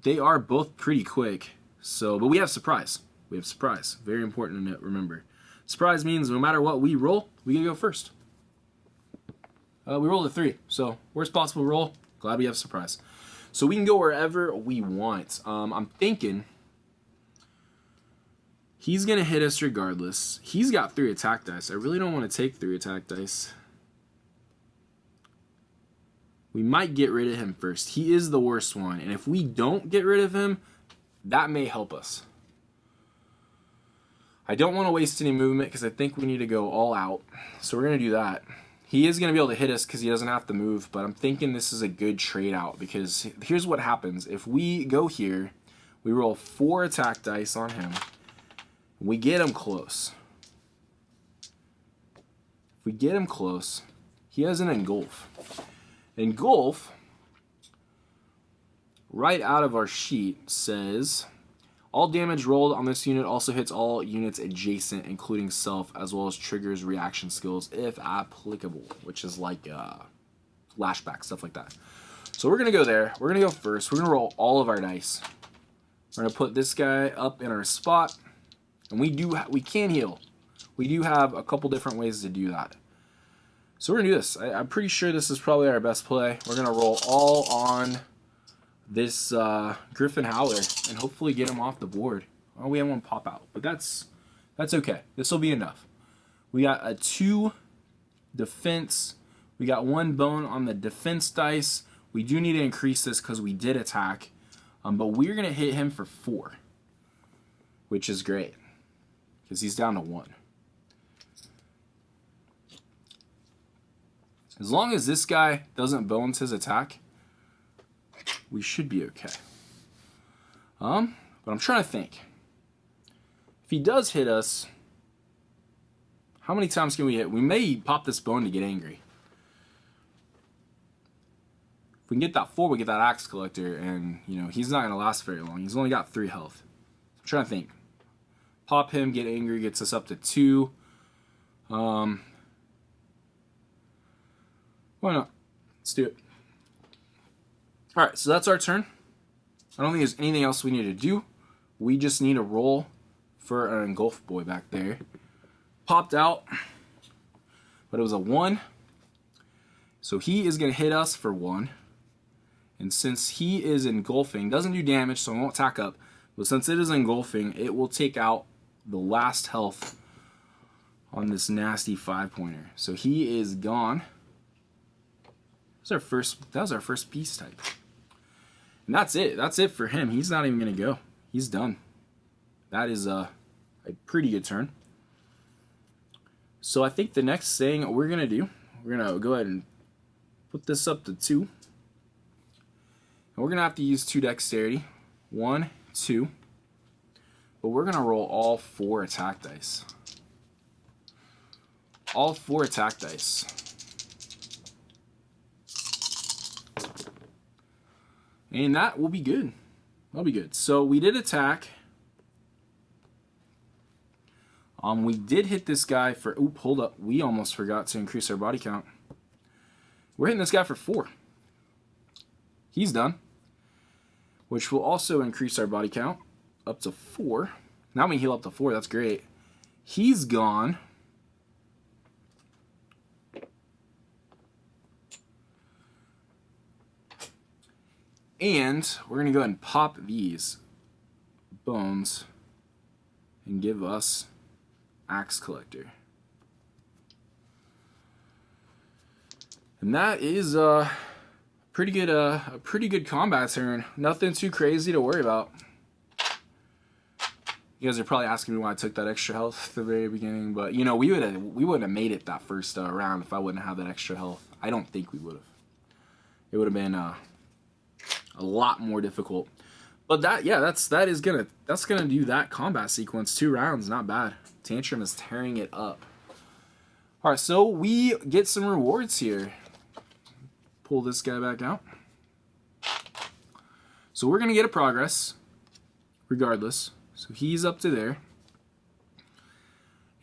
they are both pretty quick. So, but we have surprise. We have surprise. Very important to remember. Surprise means no matter what we roll, we can go first. We rolled a 3, so worst possible roll. Glad we have surprise. So we can go wherever we want. I'm thinking he's going to hit us regardless. He's got 3 attack dice. I really don't want to take 3 attack dice. We might get rid of him first. He is the worst one. And if we don't get rid of him, that may help us. I don't want to waste any movement because I think we need to go all out. So we're going to do that. He is going to be able to hit us because he doesn't have to move, but I'm thinking this is a good trade out because here's what happens. If we go here, we roll 4 attack dice on him. We get him close. If we get him close, he has an engulf. Engulf, right out of our sheet, says all damage rolled on this unit also hits all units adjacent, including self, as well as triggers reaction skills if applicable, which is like flashback, stuff like that. So we're going to go there. We're going to go first. We're going to roll all of our dice. We're going to put this guy up in our spot. And we can heal. We do have a couple different ways to do that. So we're going to do this. I'm pretty sure this is probably our best play. We're going to roll all on this Griffin Howler and hopefully get him off the board. Oh, we have one pop out, but that's okay. This will be enough. We got a 2 defense. We got 1 bone on the defense dice. We do need to increase this because we did attack, but we're going to hit him for 4, which is great because he's down to 1. As long as this guy doesn't bones his attack, we should be okay. But I'm trying to think. If he does hit us, how many times can we hit? We may pop this bone to get angry. If we can get that 4, we get that axe collector, and he's not going to last very long. He's only got 3 health. I'm trying to think. Pop him, get angry, gets us up to 2. Why not? Let's do it. Alright, so that's our turn. I don't think there's anything else we need to do. We just need to roll for an engulf boy back there. Popped out, but it was a 1. So he is going to hit us for 1. And since he is engulfing, doesn't do damage, so it won't tack up. But since it is engulfing, it will take out the last health on this nasty 5-pointer. So he is gone. That was our first beast type. And that's it. That's it for him. He's not even going to go. He's done. That is a pretty good turn. So I think the next thing we're going to do, we're going to go ahead and put this up to 2. And we're going to have to use 2 dexterity. 1, 2. But we're going to roll all 4 attack dice. All 4 attack dice. And that will be good. That'll be good. So we did attack. We did hit this guy for... Oop, hold up. We almost forgot to increase our body count. We're hitting this guy for 4. He's done. Which will also increase our body count up to 4. Now we heal up to 4. That's great. He's gone. And we're going to go ahead and pop these bones and give us Axe Collector. And that is a pretty good combat turn. Nothing too crazy to worry about. You guys are probably asking me why I took that extra health at the very beginning, but you know, we wouldn't have made it that first round if I wouldn't have that extra health. I don't think we would have. It would have been a lot more difficult. But that's gonna do that combat sequence. 2 rounds, not bad. Tantrum is tearing it up. All right, so we get some rewards here. Pull this guy back out. So we're gonna get a progress, regardless. So he's up to there,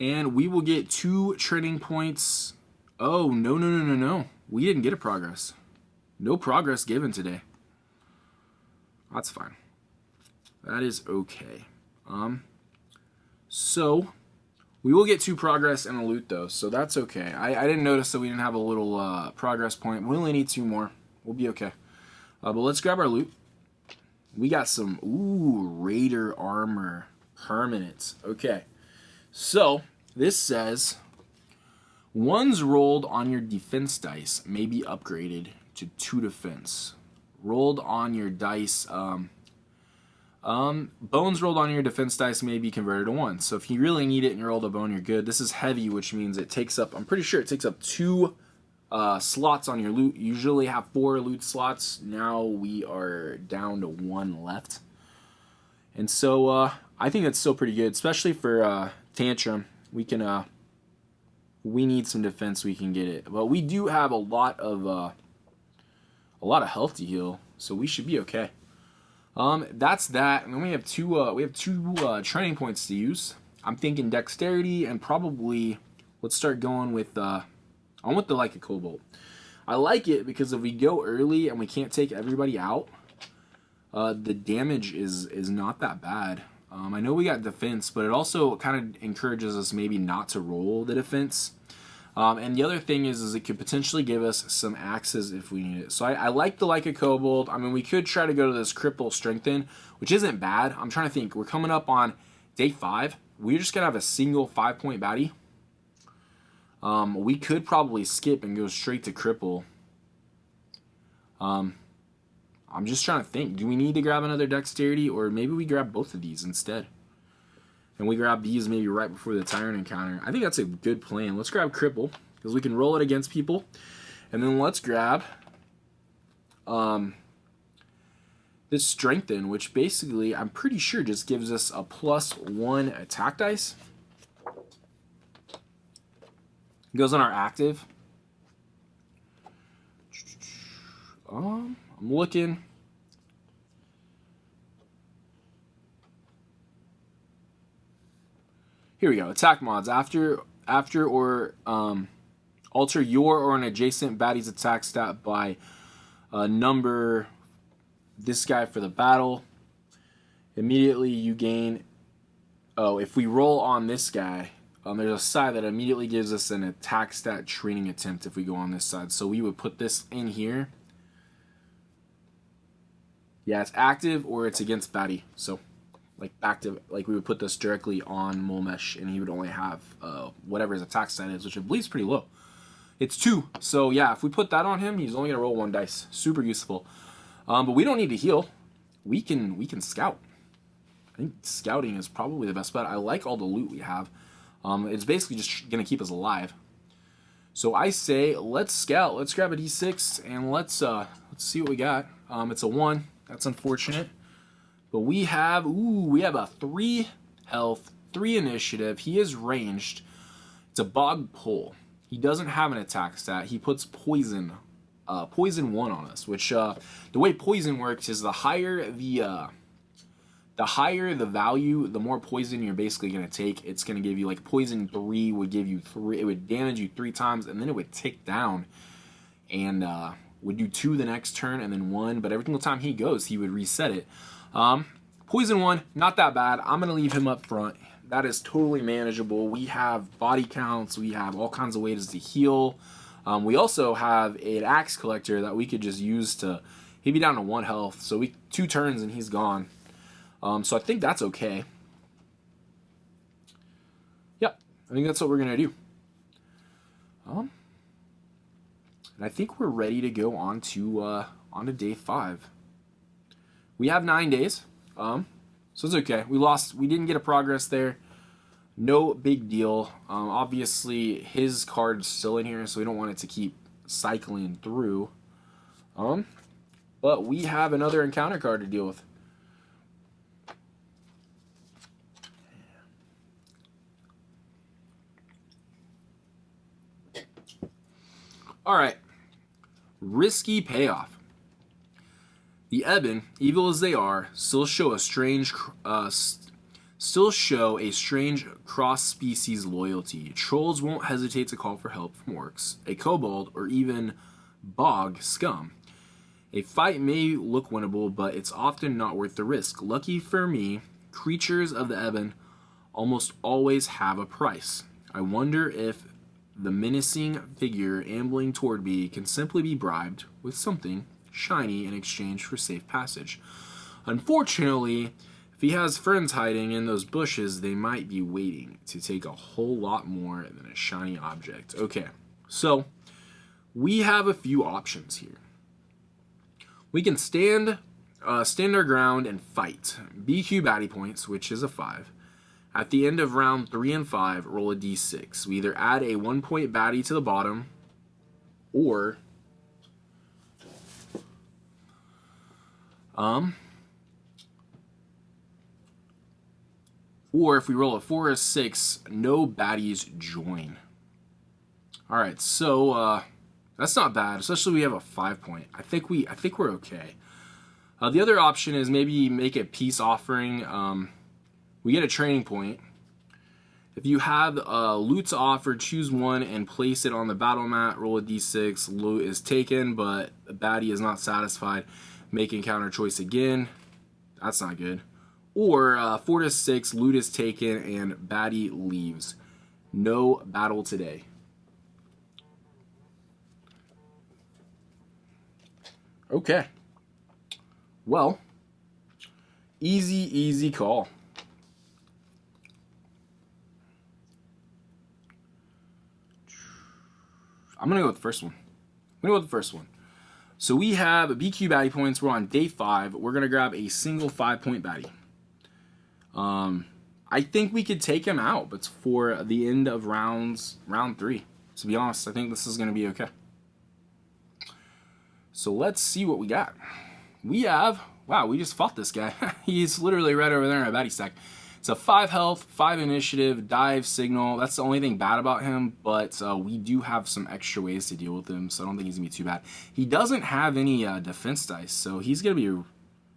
and we will get 2 training points. Oh no! We didn't get a progress. No progress given today. That's fine. That is okay. So we will get 2 progress and a loot though, so that's okay. I didn't notice that we didn't have a little progress point. We only need 2 more. We'll be okay. But let's grab our loot. We got some Raider armor permanent. Okay. So this says ones rolled on your defense dice may be upgraded to 2 defense. Rolled on your dice, bones rolled on your defense dice may be converted to 1. So if you really need it and you rolled a bone, you're good. This is heavy, which means it takes up, I'm pretty sure it takes up 2 slots on your loot. You usually have 4 loot slots. Now we are down to 1 left. And so I think that's still pretty good, especially for Tantrum. We need some defense, we can get it. But we do have a lot of health to heal, so we should be okay. That's that. And then we have two training points to use. I'm thinking dexterity, and probably let's start going with I want the like a cobalt. I like it because if we go early and we can't take everybody out, the damage is not that bad. I know we got defense, but it also kind of encourages us maybe not to roll the defense. And the other thing is it could potentially give us some axes if we need it. So I like the Leica Kobold. I mean, we could try to go to this Cripple Strengthen, which isn't bad. I'm trying to think. We're coming up on day 5. We're just going to have a single 5-point baddie. We could probably skip and go straight to Cripple. I'm just trying to think. Do we need to grab another Dexterity, or maybe we grab both of these instead? And we grab these maybe right before the Tyrant encounter. I think that's a good plan. Let's grab Cripple, because we can roll it against people. And then let's grab this Strengthen, which basically, I'm pretty sure just gives us a +1 attack dice. It goes on our active. I'm looking. Here we go. Attack mods. After or alter your or an adjacent baddie's attack stat by number this guy for the battle. Immediately you gain. Oh, if we roll on this guy, there's a side that immediately gives us an attack stat training attempt if we go on this side. So we would put this in here. Yeah, it's active or it's against baddie. So like active, like we would put this directly on Mulmesh, and he would only have whatever his attack stat is, which I believe is pretty low. It's 2. So yeah, if we put that on him, he's only gonna roll 1 dice. Super useful. But we don't need to heal. We can scout. I think scouting is probably the best bet. I like all the loot we have. It's basically just gonna keep us alive. So I say let's scout. Let's grab a D6 and let's let's see what we got. It's a 1. That's unfortunate. But we have a 3 health, 3 initiative. He is ranged. It's a bog pole. He doesn't have an attack stat. He puts poison 1 on us, which the way poison works is the higher the value, the more poison you're basically going to take. It's going to give you, like, poison 3 would give you 3. It would damage you 3 times, and then it would tick down and would do 2 the next turn and then 1. But every single time he goes, he would reset it. Poison 1, not that bad. I'm going to leave him up front. That is totally manageable. We have body counts. We have all kinds of ways to heal. We also have an axe collector that we could just use to... He'd be down to 1 health. So 2 turns and he's gone. So I think that's okay. Yep, I think that's what we're going to do. And I think we're ready to go on to day 5. We have 9 days. So it's okay. We didn't get a progress there. No big deal. Obviously, his card's still in here, so we don't want it to keep cycling through. But we have another encounter card to deal with. All right. Risky payoff. The Eben, evil as they are, still show a strange cross-species loyalty. Trolls won't hesitate to call for help from orcs, a kobold, or even bog scum. A fight may look winnable, but it's often not worth the risk. Lucky for me, creatures of the Eben almost always have a price. I wonder if the menacing figure ambling toward me can simply be bribed with something shiny in exchange for safe passage. Unfortunately, if he has friends hiding in those bushes, they might be waiting to take a whole lot more than a shiny object. Okay, so we have a few options here. We can stand our ground and fight. BQ baddie points, which is a 5. At the end of round 3 and 5, roll a d6. We either add a 1-point baddie to the bottom, or if we roll a 4 or 6, no baddies join. All right, so that's not bad, especially we have a 5-point. I think we're okay. The other option is maybe make a peace offering. We get a training point. If you have loot to offer, choose 1 and place it on the battle mat. Roll a d6. Loot is taken, but the baddie is not satisfied. Make encounter choice again. That's not good. Or 4 to 6, loot is taken and baddie leaves. No battle today. Okay. Well, easy call. I'm going to go with the first one. So we have a BQ baddie points. We're on day 5. We're going to grab a single 5-point baddie. I think we could take him out, but for the end of round 3. To be honest, I think this is going to be okay. So let's see what we got. We have, wow, we just fought this guy. He's literally right over there in a baddie stack. It's a 5 health, 5 initiative, dive, signal. That's the only thing bad about him, but we do have some extra ways to deal with him, so I don't think he's going to be too bad. He doesn't have any defense dice, so he's going to be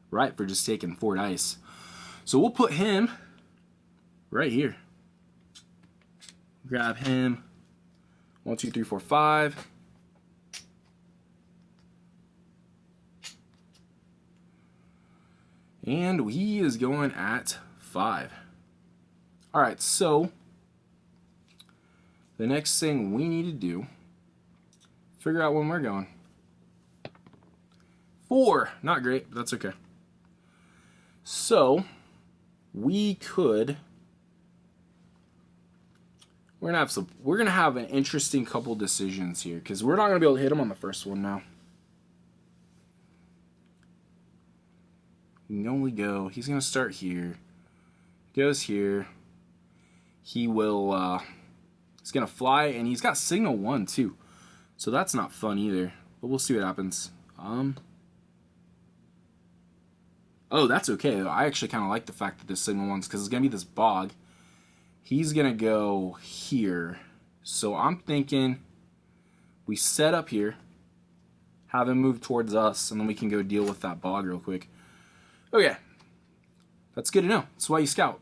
right for just taking 4 dice. So we'll put him right here. Grab him. 1, 2, 3, 4, 5. And he is going at 5. All right, so the next thing we need to do, figure out when we're going. 4, not great, but that's okay. So we could, we're gonna have an interesting couple decisions here because we're not gonna be able to hit him on the first one now. We can only go, he's gonna start here, goes here. He will, he's gonna fly, and he's got signal 1 too, so that's not fun either. But we'll see what happens. Oh, that's okay. I actually kind of like the fact that this signal one's, because it's going to be this bog. He's going to go here. So I'm thinking we set up here, have him move towards us, and then we can go deal with that bog real quick. Okay. That's good to know. That's why you scout.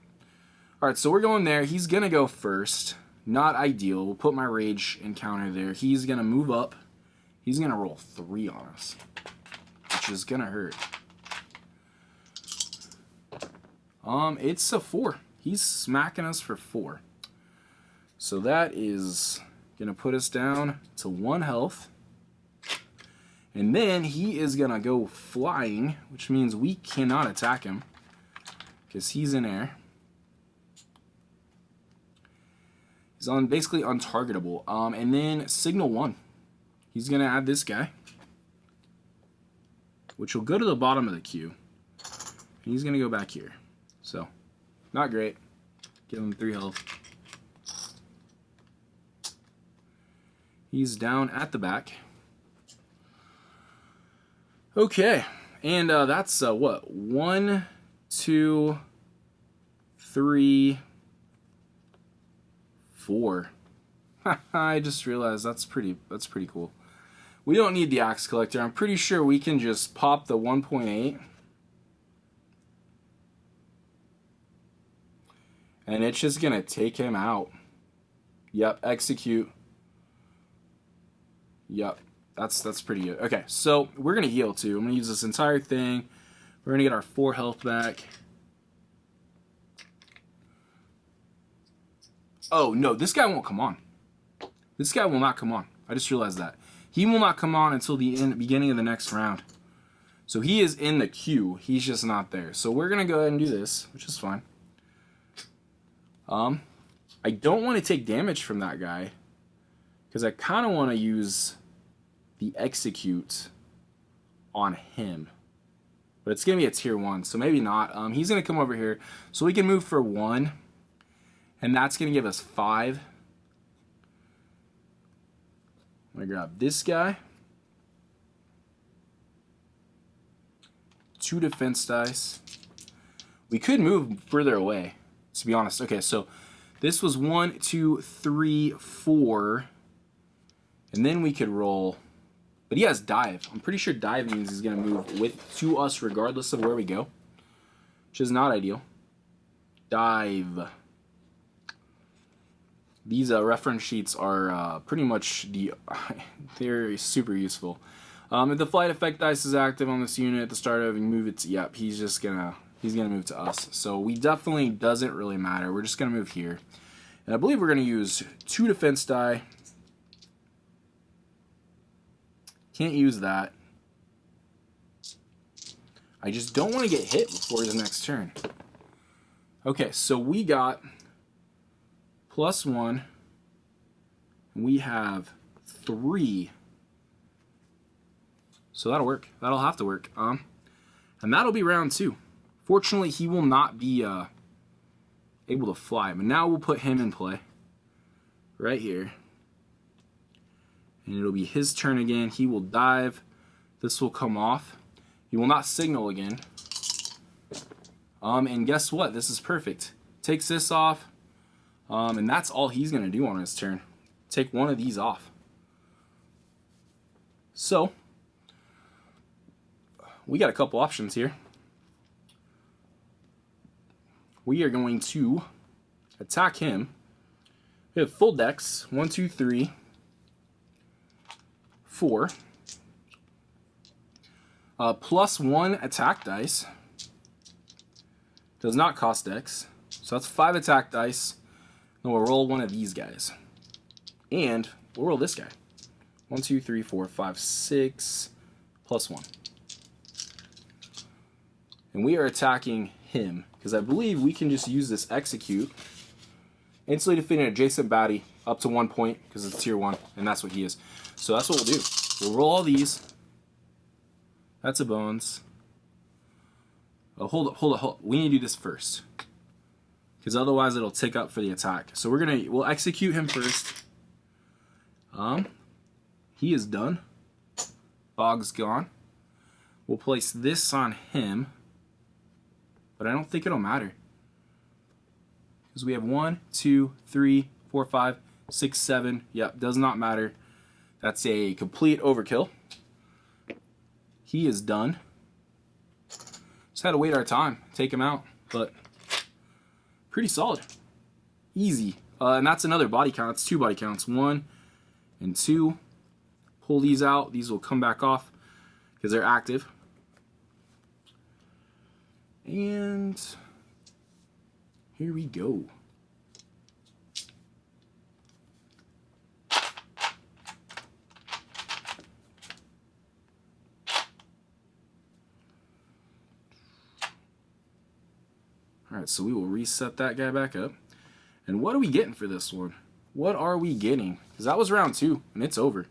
Alright, so we're going there. He's going to go first. Not ideal. We'll put my rage encounter there. He's going to move up. He's going to roll 3 on us, which is going to hurt. It's a 4. He's smacking us for 4. So that is going to put us down to 1 health. And then he is going to go flying, which means we cannot attack him because he's in air. He's basically untargetable. And then signal 1. He's going to add this guy, which will go to the bottom of the queue. And he's going to go back here. So, not great. Give him 3 health. He's down at the back. Okay, and that's what? 1, 2, 3, 4. I just realized that's pretty cool. We don't need the axe collector. I'm pretty sure we can just pop the 1.8. And it's just going to take him out. Yep, execute. Yep, that's pretty good. Okay, so we're going to heal too. I'm going to use this entire thing. We're going to get our 4 health back. Oh, no, this guy won't come on. This guy will not come on. I just realized that. He will not come on until the beginning of the next round. So he is in the queue. He's just not there. So we're going to go ahead and do this, which is fine. I don't want to take damage from that guy because I kind of want to use the execute on him. But it's going to be a tier 1, so maybe not. He's going to come over here. So we can move for 1, and that's going to give us 5. I'm going to grab this guy. 2 defense dice. We could move further away, to be honest. Okay, so this was 1, 2, 3, 4. And then we could roll. But he has dive. I'm pretty sure dive means he's going to move to us regardless of where we go, which is not ideal. Dive. These reference sheets are pretty much they're super useful. If the flight effect dice is active on this unit at the start of, you move it to, yep, he's gonna move to us. So we definitely doesn't really matter. We're just gonna move here. And I believe we're gonna use 2 defense die. Can't use that. I just don't want to get hit before his next turn. Okay, so we got +1. And we have 3. So that'll work. That'll have to work. And that'll be round 2. Fortunately, he will not be able to fly. But now we'll put him in play. Right here. And it'll be his turn again. He will dive. This will come off. He will not signal again. And guess what? This is perfect. Takes this off. And that's all he's going to do on his turn. Take one of these off. So, we got a couple options here. We are going to attack him. We have full dex. 1, 2, 3, 4. +1 attack dice. Does not cost dex. So that's 5 attack dice. Then we'll roll one of these guys. And we'll roll this guy. 1, 2, 3, 4, 5, 6. +1. And we are attacking him. Because I believe we can just use this execute. Instantly defeat an adjacent baddie up to 1 point. Because it's tier 1. And that's what he is. So that's what we'll do. We'll roll all these. That's a bones. Oh, hold up. We need to do this first. Because otherwise it'll tick up for the attack. So we'll execute him first. He is done. Bog's gone. We'll place this on him. but I don't think it'll matter. Because we have 1, 2, 3, 4, 5, 6, 7. Yep, does not matter. That's a complete overkill. He is done. Just had to wait our time, take him out, but pretty solid. Easy. And that's another body count. It's 2 body counts. 1 and 2. Pull these out. These will come back off because they're active. And here we go. Alright, so we will reset that guy back up. And what are we getting for this one? What are we getting? Because that was round 2, and it's over.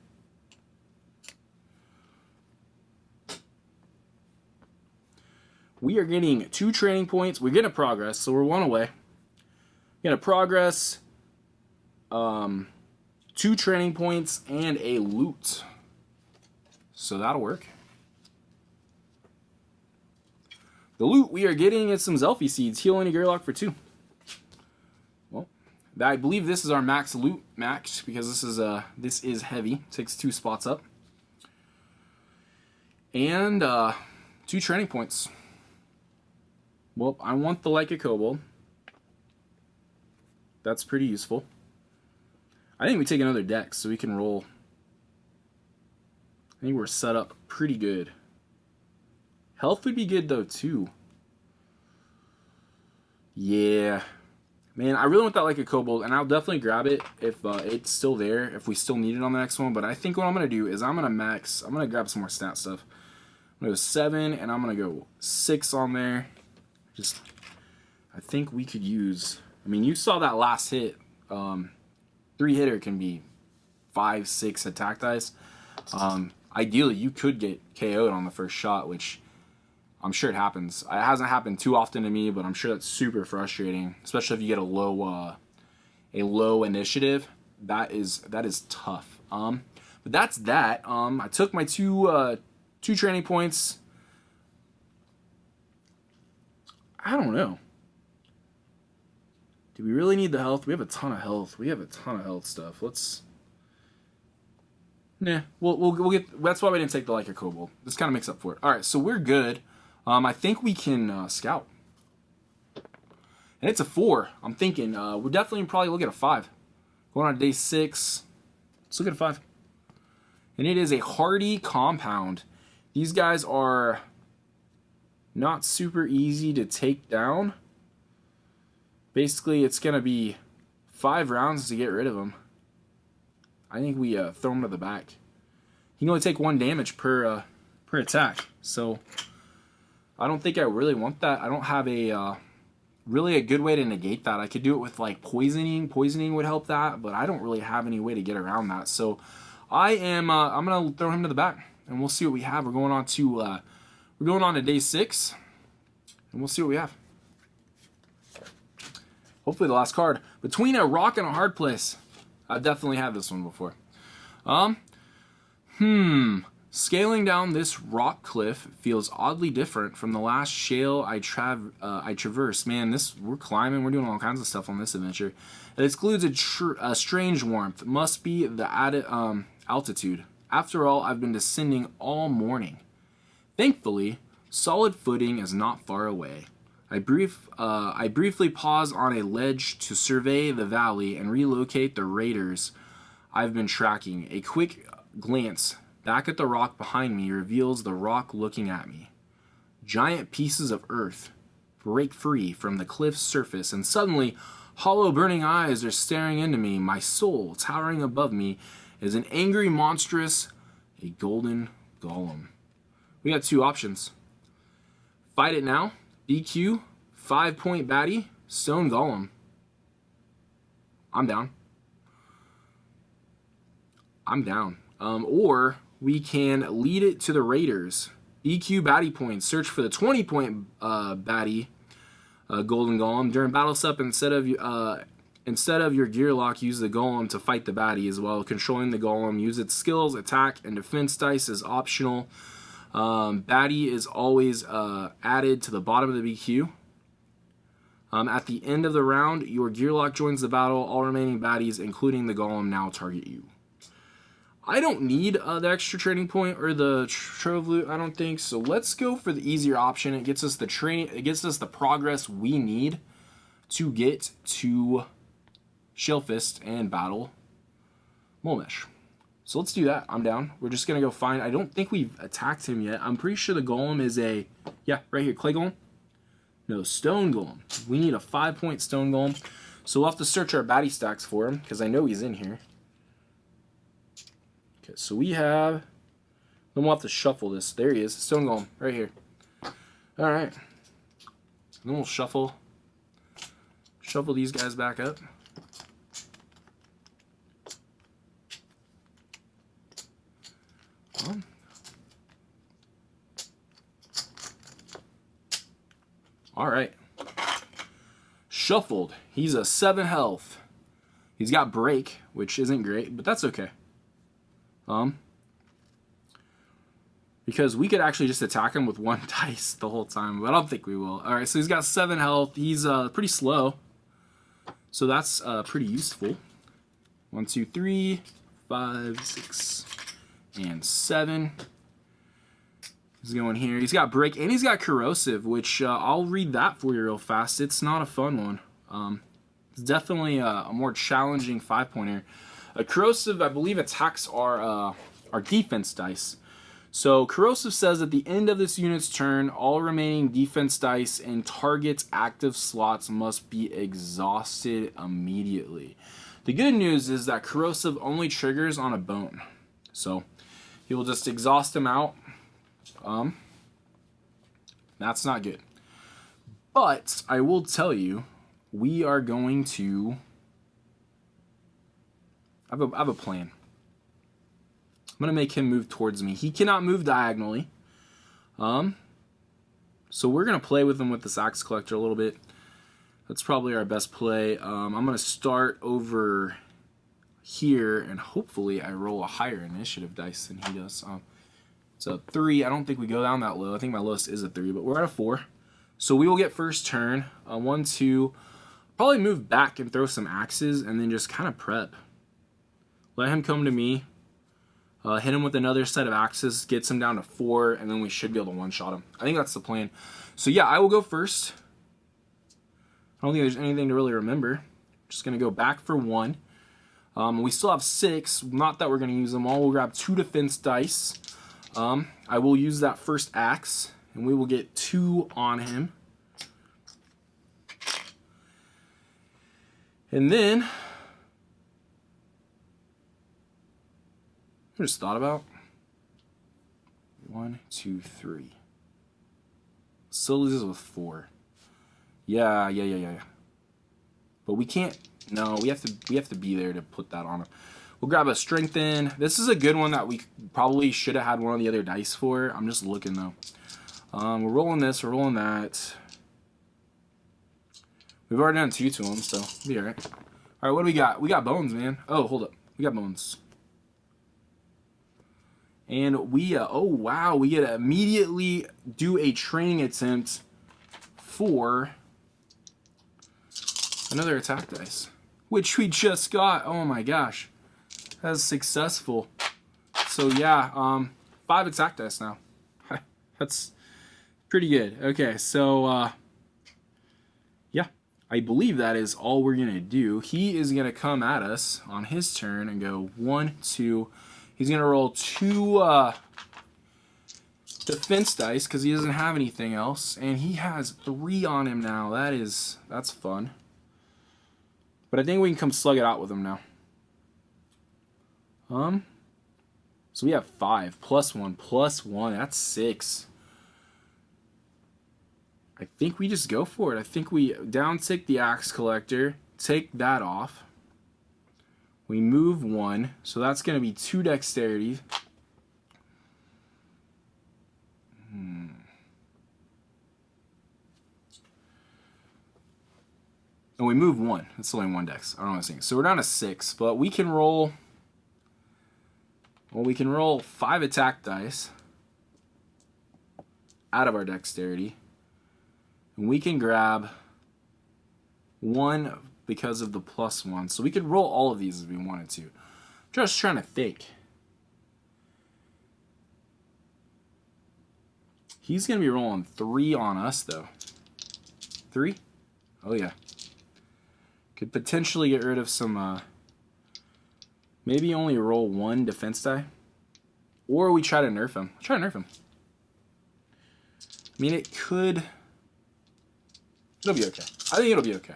We are getting 2 training points. We're getting a progress, so we're 1 away. Getting a progress, 2 training points, and a loot. So that'll work. The loot we are getting is some Zelfie seeds. Heal any Gearlock for 2. Well, I believe this is our max loot max because this is heavy. Takes 2 spots up. And 2 training points. Well, I want the Like a Kobold. That's pretty useful. I think we take another deck so we can roll. I think we're set up pretty good. Health would be good though too. Yeah. Man, I really want that Like a Kobold, and I'll definitely grab it if it's still there, if we still need it on the next one. But I think what I'm going to do is I'm going to grab some more stat stuff. I'm going to go 7, and I'm going to go 6 on there. I think we could use, I mean, you saw that last hit. 3-hitter can be 5, 6 attack dice. Ideally, you could get KO'd on the first shot, which I'm sure it happens. It hasn't happened too often to me, but I'm sure that's super frustrating, especially if you get a low initiative. That is tough. But that's that. I took my 2 training points. I don't know. Do we really need the health? We have a ton of health. We have a ton of health stuff. Let's. Nah, we'll get. That's why we didn't take the Like a Kobold. This kind of makes up for it. All right, so we're good. I think we can scout. And it's a 4. I'm thinking we're definitely probably look at a 5. Going on to day 6. Let's look at a 5. And it is a hardy compound. These guys are not super easy to take down. Basically, it's going to be 5 rounds to get rid of them. I think we throw him to the back. He can only take 1 damage per attack. So I don't think I really want that. I don't have really a good way to negate that. I could do it with like poisoning. Poisoning would help that, but I don't really have any way to get around that. So I'm gonna throw him to the back, and we'll see what we have. We're going on to day 6, and we'll see what we have. Hopefully the last card. Between a rock and a hard place. I've definitely had this one before. Scaling down this rock cliff feels oddly different from the last shale I traversed. Man, we're climbing. We're doing all kinds of stuff on this adventure. It excludes a strange warmth. Must be the added altitude. After all, I've been descending all morning. Thankfully, solid footing is not far away. I briefly pause on a ledge to survey the valley and relocate the raiders I've been tracking. A quick glance back at the rock behind me reveals the rock looking at me. Giant pieces of earth break free from the cliff's surface, and suddenly, hollow burning eyes are staring into me. My soul, towering above me, is an angry monstrous, a golden golem. We got 2 options. Fight it now. BQ, 5-point baddie, stone golem. I'm down. Or we can lead it to the raiders. BQ baddie points. Search for the 20-point baddie, golden golem. During battle step, instead of your gear lock, use the golem to fight the baddie as well. Controlling the golem, use its skills, attack, and defense dice is optional. Baddie is always added to the bottom of the BQ. At the end of the round, your Gearlock joins the battle. All remaining baddies, including the Golem, now target you. I don't need the extra training point or the trove loot, I don't think. So let's go for the easier option. It gets us the training. It gets us the progress we need to get to Shellfist and battle Mulmesh. So let's do that. I'm down. We're just gonna go find. I don't think we've attacked him yet. I'm pretty sure the Golem is a right here, Clay Golem. No, Stone Golem. We need a 5-point Stone Golem. So we'll have to search our baddie stacks for him, because I know he's in here. Okay, so we have... Then we'll have to shuffle this. There he is, Stone Golem, right here. Alright. Then we'll shuffle these guys back up. Alright. Shuffled. He's a 7 health. He's got break, which isn't great, but that's okay. Because we could actually just attack him with 1 dice the whole time, but I don't think we will. Alright, so he's got 7 health. He's pretty slow. So that's pretty useful. 1, 2, 3, 5, 6, and 7. He's going here. He's got break and he's got corrosive, which I'll read that for you real fast. It's not a fun one. It's definitely a more challenging 5-pointer. Corrosive, I believe, attacks our defense dice. So corrosive says at the end of this unit's turn, all remaining defense dice in target's active slots must be exhausted immediately. The good news is that corrosive only triggers on a bone. So he will just exhaust him out. That's not good. But I will tell you, we are going to... I have a plan. I'm going to make him move towards me. He cannot move diagonally. So we're going to play with him with this Axe Collector a little bit. That's probably our best play. I'm going to start over here, and hopefully I roll a higher initiative dice than he does. It's a 3. I don't think we go down that low. I think my lowest is a 3, but we're at a 4. So we will get first turn. 1, 2. Probably move back and throw some axes, and then just kind of prep. Let him come to me. Hit him with another set of axes, gets him down to 4, and then we should be able to one-shot him. I think that's the plan. So yeah, I will go first. I don't think there's anything to really remember. Just going to go back for 1. We still have 6. Not that we're going to use them all. We'll grab 2 defense dice. I will use that first axe, and we will get 2 on him. And then... I just thought about 1, 2, 3. Still loses with 4. Yeah. But we can't. No, we have to be there to put that on him. We'll grab a strengthen. This is a good one that we probably should have had one of the other dice for. I'm just looking though. We're rolling this. We're rolling that. We've already done 2 to him, so we'll be alright. Alright, what do we got? We got bones, man. Oh, hold up. We got bones. And we, oh wow, we get to immediately do a training attempt for another attack dice, which we just got. Oh my gosh, that's successful. So yeah, 5 attack dice now. That's pretty good. Okay, so yeah, I believe that is all we're gonna do. He is gonna come at us on his turn and go 1, 2. He's going to roll 2 defense dice because he doesn't have anything else. And he has 3 on him now. That's fun. But I think we can come slug it out with him now. So we have 5. Plus 1. Plus 1. That's 6. I think we just go for it. I think we down-tick the Axe Collector. Take that off. We move 1, so that's going to be 2 dexterity. And we move 1. That's only 1 dex. I don't know what I'm saying. So we're down to 6, but we can roll... Well, we can roll 5 attack dice out of our dexterity. And we can grab 1 because of the +1. So we could roll all of these if we wanted to. Just trying to think. He's going to be rolling 3 on us, though. 3? Oh, yeah. Could potentially get rid of some, maybe only roll 1 defense die. Or we try to nerf him. Try to nerf him. I mean, it could... It'll be okay. I think it'll be okay.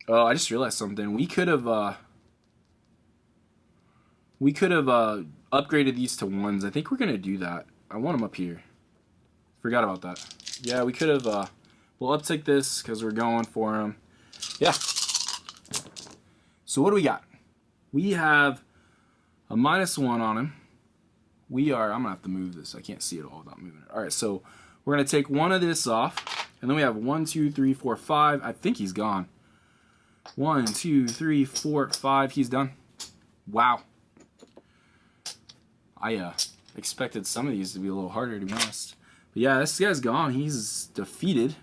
Oh, I just realized something. We could have upgraded these to 1s. I think we're gonna do that. I want them up here. Forgot about that. Yeah, we could have. We'll uptick this because we're going for them. Yeah. So what do we got? We have a -1 on him. I'm gonna have to move this. I can't see it all without moving it. All right, so we're gonna take 1 of this off, and then we have 1, 2, 3, 4, 5. I think he's gone. 1, 2, 3, 4, 5. He's done. Wow. I expected some of these to be a little harder, to be honest. But yeah, this guy's gone. He's defeated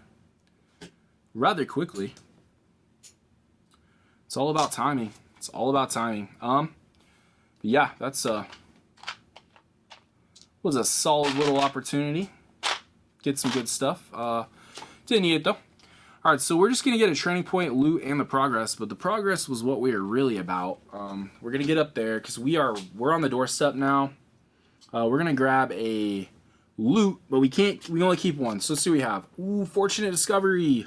rather quickly. It's all about timing. It's all about timing. But yeah, that's was a solid little opportunity. Get some good stuff. Didn't need it though. All right, so we're just gonna get a training point, loot, and the progress. But the progress was what we were really about. We're gonna get up there because we're on the doorstep now. We're gonna grab a loot, but we only keep 1. So let's see what we have. Ooh, fortunate discovery.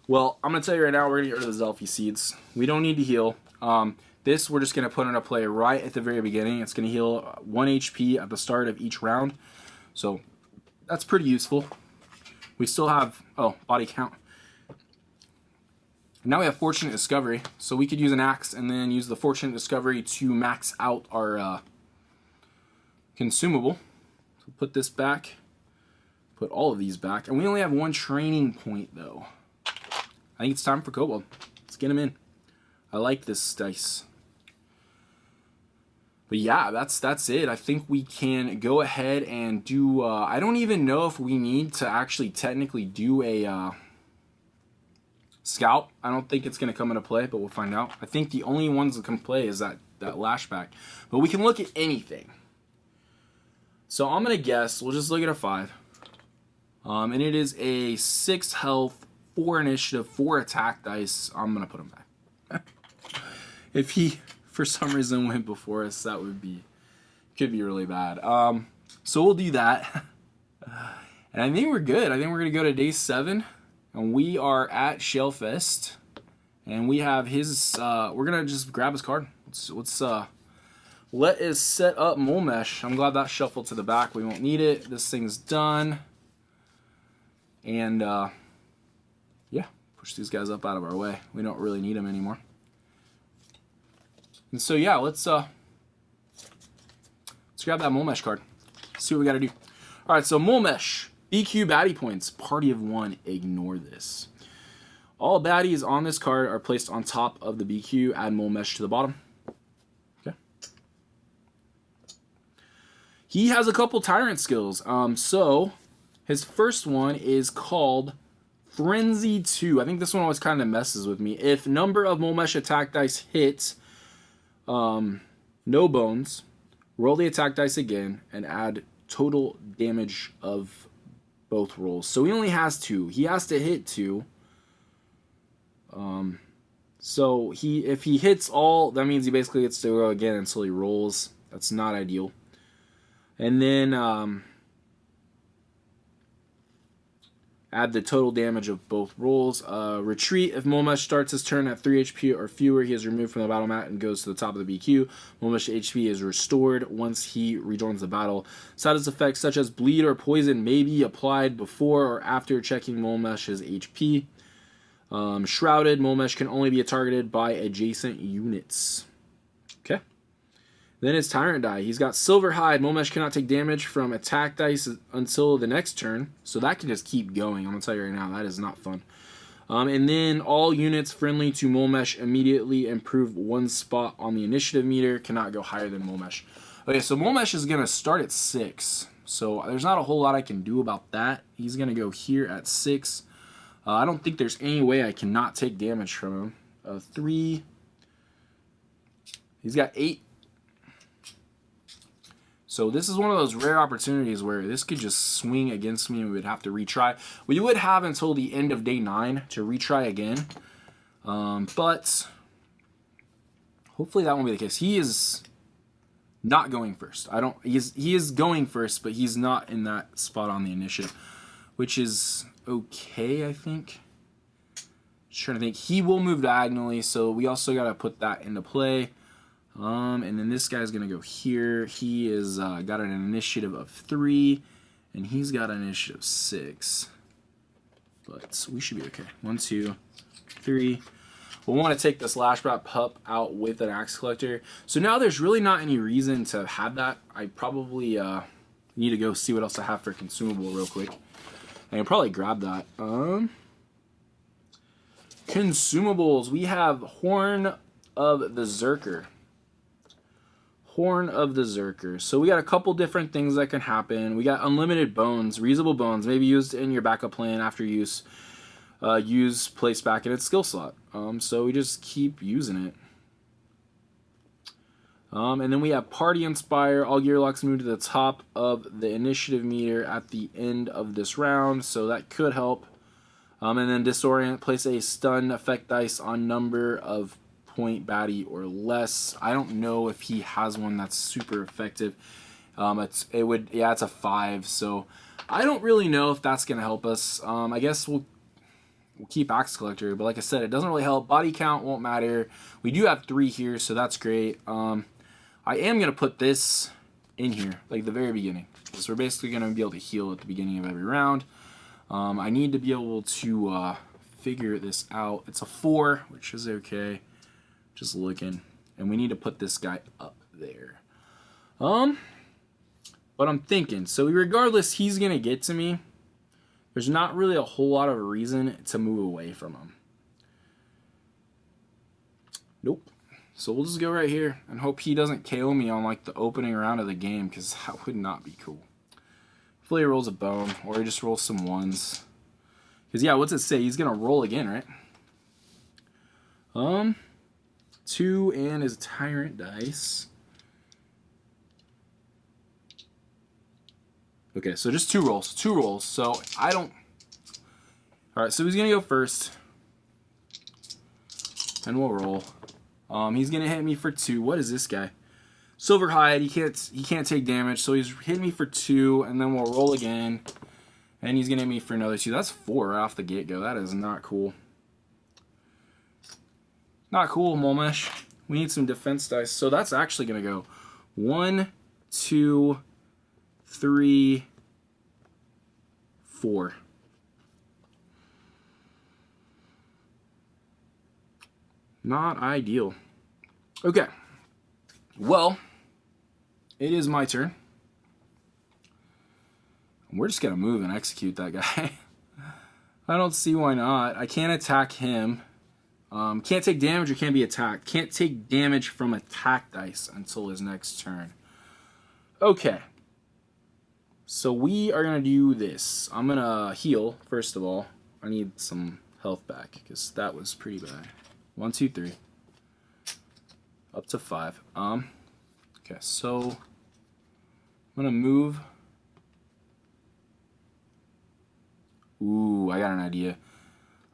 Well, I'm gonna tell you right now, we're gonna get rid of the Zelfie seeds. We don't need to heal. This we're just gonna put into play right at the very beginning. It's gonna heal 1 HP at the start of each round. So that's pretty useful. We still have, body count. Now we have Fortunate Discovery, so we could use an axe and then use the Fortunate Discovery to max out our consumable. So put this back, put all of these back, and we only have 1 training point though. I think it's time for Kobold. Let's get him in. I like this dice. But yeah, that's it. I think we can go ahead and do... I don't even know if we need to actually technically do a scout. I don't think it's going to come into play, but we'll find out. I think the only ones that can play is that lashback. But we can look at anything. So I'm going to guess, we'll just look at a 5. And it is a 6 health, 4 initiative, 4 attack dice. I'm going to put him back. If he... for some reason went before us, that could be really bad. So we'll do that. And I think we're good. I think we're going to go to day 7. And we are at Shellfest. And we have his, we're going to just grab his card. Let us set up Mulmesh. I'm glad that shuffled to the back. We won't need it. This thing's done. And, yeah, push these guys up out of our way. We don't really need them anymore. And so yeah, let's grab that Mulmesh card. See what we got to do. All right, so Mulmesh, BQ baddie points, party of 1. Ignore this. All baddies on this card are placed on top of the BQ. Add Mulmesh to the bottom. Okay. He has a couple tyrant skills. So his first one is called Frenzy 2. I think this one always kind of messes with me. If number of Mulmesh attack dice hits. No bones, roll the attack dice again, and add total damage of both rolls. So he only has 2. He has to hit 2. So if he hits all, that means he basically gets to go again until he rolls. That's not ideal. And then add the total damage of both rolls. Retreat. If Mulmesh starts his turn at 3 HP or fewer, he is removed from the battle mat and goes to the top of the BQ. Mulmesh HP is restored once he rejoins the battle. Status effects such as bleed or poison may be applied before or after checking Mulmesh's HP. Shrouded. Mulmesh can only be targeted by adjacent units. Okay. Then his Tyrant die. He's got Silver Hide. Mulmesh cannot take damage from attack dice until the next turn. So that can just keep going. I'm going to tell you right now, that is not fun. And then all units friendly to Mulmesh immediately improve 1 spot on the initiative meter. Cannot go higher than Mulmesh. Okay, so Mulmesh is going to start at 6. So there's not a whole lot I can do about that. He's going to go here at 6. I don't think there's any way I cannot take damage from him. 3. He's got 8. So this is one of those rare opportunities where this could just swing against me and we would have to retry. We would have until the end of day 9 to retry again. But hopefully that won't be the case. He is not going first. He is going first, but he's not in that spot on the initiative, which is okay, I think. Just trying to think. He will move diagonally, so we also got to put that into play. And then this guy's going to go here. He is got an initiative of 3, and he's got an initiative 6. But we should be okay. 1, 2, 3. We'll want to take this Lashbat pup out with an Axe Collector. So now there's really not any reason to have that. I probably need to go see what else I have for consumable real quick. I can probably grab that. Consumables. We have Horn of the Zerker. Horn of the Zerker. So we got a couple different things that can happen. We got unlimited bones, reusable bones, maybe used in your backup plan after use. Use, place back in its skill slot. So we just keep using it. And then we have Party Inspire. All gear locks move to the top of the initiative meter at the end of this round, so that could help. And then Disorient. Place a stun effect dice on number of point baddie or less. I don't know if he has one that's super effective. It's a 5, so I don't really know if that's gonna help us. I guess we'll keep Axe Collector, but like I said, it doesn't really help. Body count won't matter. We do have 3 here, so that's great. I am going to put this in here, like the very beginning, because we're basically going to be able to heal at the beginning of every round. I need to be able to figure this out. It's a 4, which is okay. Just looking. And we need to put this guy up there. But I'm thinking, so regardless, he's going to get to me. There's not really a whole lot of reason to move away from him. Nope. So we'll just go right here and hope he doesn't KO me on like the opening round of the game, because that would not be cool. Hopefully he rolls a bone, or he just rolls some 1s. Because yeah, what's it say? He's gonna roll again, right? 2 and his tyrant dice. Okay, so just 2 rolls. 2 rolls. So I don't. Alright, so he's gonna go first. And we'll roll. He's gonna hit me for 2. What is this guy? Silver Hide. He can't take damage, so he's hitting me for 2, and then we'll roll again. And he's gonna hit me for another 2. That's 4 right off the get-go. That is not cool. Not cool, Mulmesh. We need some defense dice. So that's actually gonna go 1, 2, 3, 4. Not ideal. Okay. Well, it is my turn. We're just going to move and execute that guy. I don't see why not. I can't attack him. Can't take damage or can't be attacked. Can't take damage from attack dice until his next turn. Okay. So we are going to do this. I'm going to heal, first of all. I need some health back because that was pretty bad. 1, 2, 3. Up to 5. Okay, so I'm going to move. Ooh, I got an idea.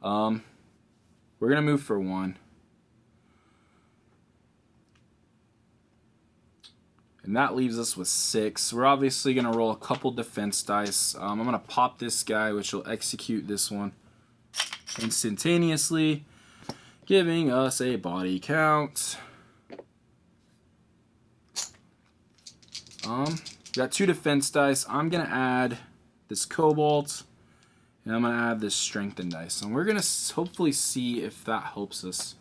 We're going to move for 1. And that leaves us with 6. We're obviously going to roll a couple defense dice. I'm going to pop this guy, which will execute this one instantaneously, giving us a body count. Got 2 defense dice. I'm going to add this cobalt, and I'm going to add this strengthen dice. And we're going to hopefully see if that helps us.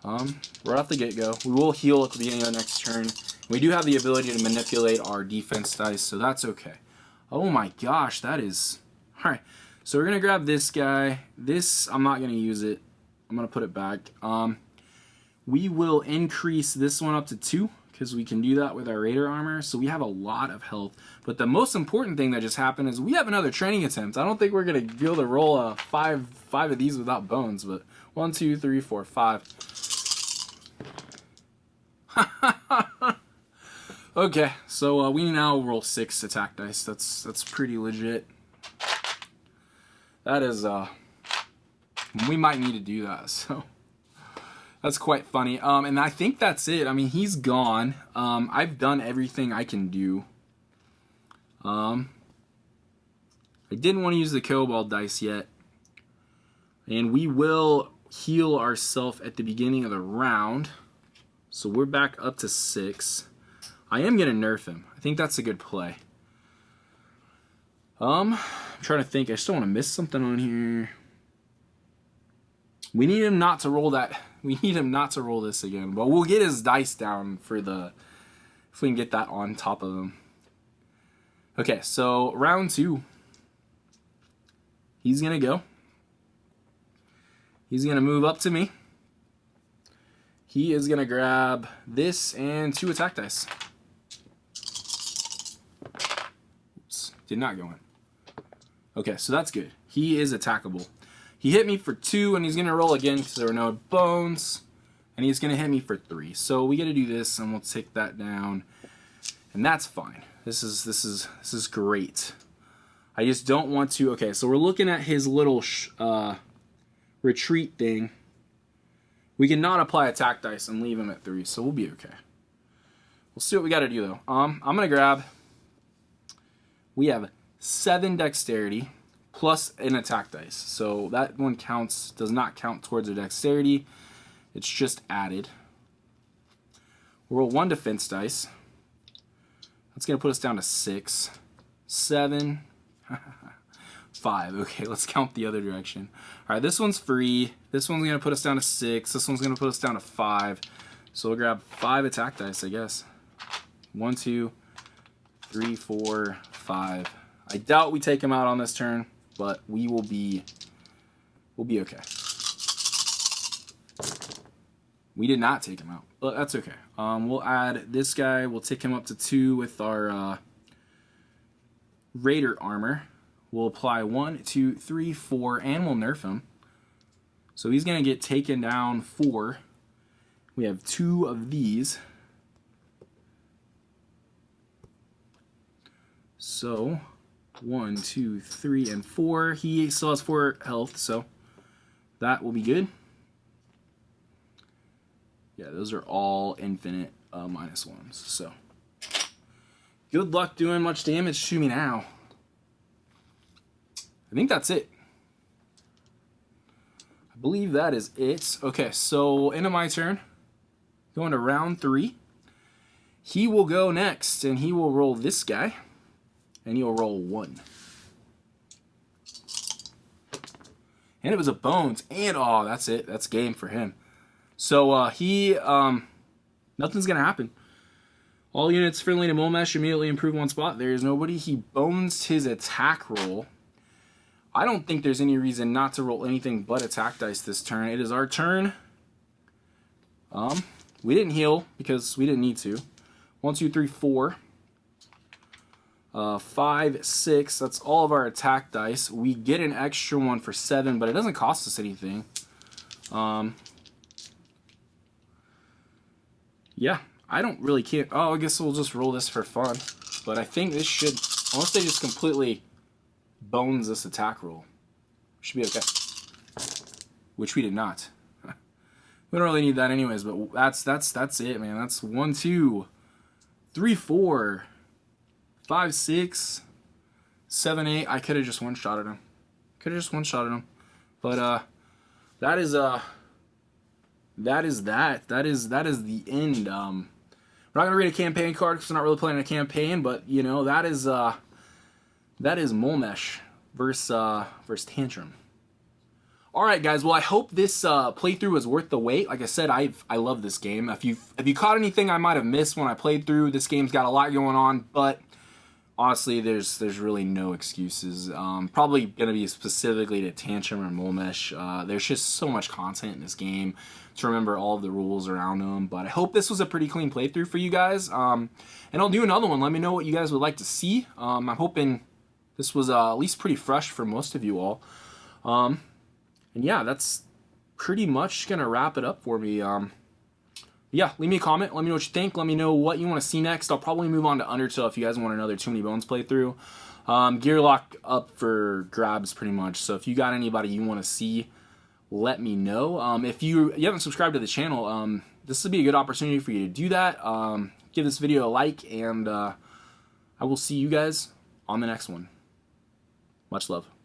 Right off the get-go. We will heal at the beginning of the next turn. We do have the ability to manipulate our defense dice, so that's okay. Oh my gosh, that is... Alright, so we're going to grab this guy. This, I'm not going to use it. I'm going to put it back. We will increase this one up to 2, because we can do that with our Raider armor. So we have a lot of health. But the most important thing that just happened is we have another training attempt. I don't think we're going to be able to roll five of these without bones, but 1, 2, 3, 4, 5. Okay, so we now roll 6 attack dice. That's pretty legit. That is, we might need to do that, so that's quite funny. And I think that's it. I mean, he's gone. I've done everything I can do. I didn't want to use the Cobalt dice yet. And we will heal ourselves at the beginning of the round. So we're back up to 6. I am going to nerf him. I think that's a good play. I'm trying to think. I just don't want to miss something on here. We need him not to roll that. We need him not to roll this again. But we'll get his dice down for the... if we can get that on top of him. Okay, so round 2. He's going to go. He's going to move up to me. He is going to grab this and 2 attack dice. Oops, did not go in. Okay, so that's good. He is attackable. He hit me for 2, and he's going to roll again because there were no bones. And he's going to hit me for 3. So we got to do this, and we'll take that down. And that's fine. This is great. I just don't want to... okay, so we're looking at his little retreat thing. We cannot apply attack dice and leave him at 3, so we'll be okay. We'll see what we got to do, though. I'm going to grab... we have 7 dexterity plus an attack dice. So that one counts, does not count towards a dexterity. It's just added. We'll roll 1 defense dice. That's going to put us down to 6. 7. 5. Okay, let's count the other direction. Alright, this one's free. This one's going to put us down to 6. This one's going to put us down to 5. So we'll grab 5 attack dice, I guess. 1, 2, 3, 4, 5. I doubt we take him out on this turn, but we'll be okay. We did not take him out, but that's okay. We'll add this guy. We'll take him up to 2 with our Raider armor. We'll apply 1, 2, 3, 4, and we'll nerf him. So he's going to get taken down 4. We have 2 of these. So 1, 2, 3, and 4. He still has 4 health, so that will be good. Yeah, those are all infinite -1s. So good luck doing much damage to me now. I think that's it. I believe that is it. Okay, so into my turn. Going to round 3. He will go next, and he will roll this guy. And he'll roll 1. And it was a bones. And, oh, that's it. That's game for him. So, nothing's going to happen. All units friendly to Mulmesh immediately improve 1 spot. There is nobody. He bones his attack roll. I don't think there's any reason not to roll anything but attack dice this turn. It is our turn. We didn't heal because we didn't need to. 1, 2, 3, 4. 5, 6. That's all of our attack dice. We get an extra one for 7, but it doesn't cost us anything. Yeah, I don't really care. Oh, I guess we'll just roll this for fun. But I think this should, unless they just completely bones this attack roll, should be okay. Which we did not. We don't really need that anyways, but that's it, man. That's 1, 2, 3, 4, 5, 6, 7, 8. I could have just one-shotted him. But that is the end. We're not gonna read a campaign card because we're not really playing a campaign, but you know that is Mulmesh versus Tantrum. All right, guys. Well, I hope this playthrough was worth the wait. Like I said, I love this game. If you caught anything I might have missed when I played through, this game's got a lot going on, but honestly, there's really no excuses. Probably going to be specifically to Tantrum or Mulmesh. There's just so much content in this game to remember all of the rules around them. But I hope this was a pretty clean playthrough for you guys. And I'll do another one. Let me know what you guys would like to see. I'm hoping this was at least pretty fresh for most of you all. And yeah, that's pretty much going to wrap it up for me. Yeah, leave me a comment. Let me know what you think. Let me know what you want to see next. I'll probably move on to Undertale if you guys want another Too Many Bones playthrough. Gear lock up for grabs pretty much. So if you got anybody you want to see, let me know. If you haven't subscribed to the channel, this would be a good opportunity for you to do that. Give this video a like, and I will see you guys on the next one. Much love.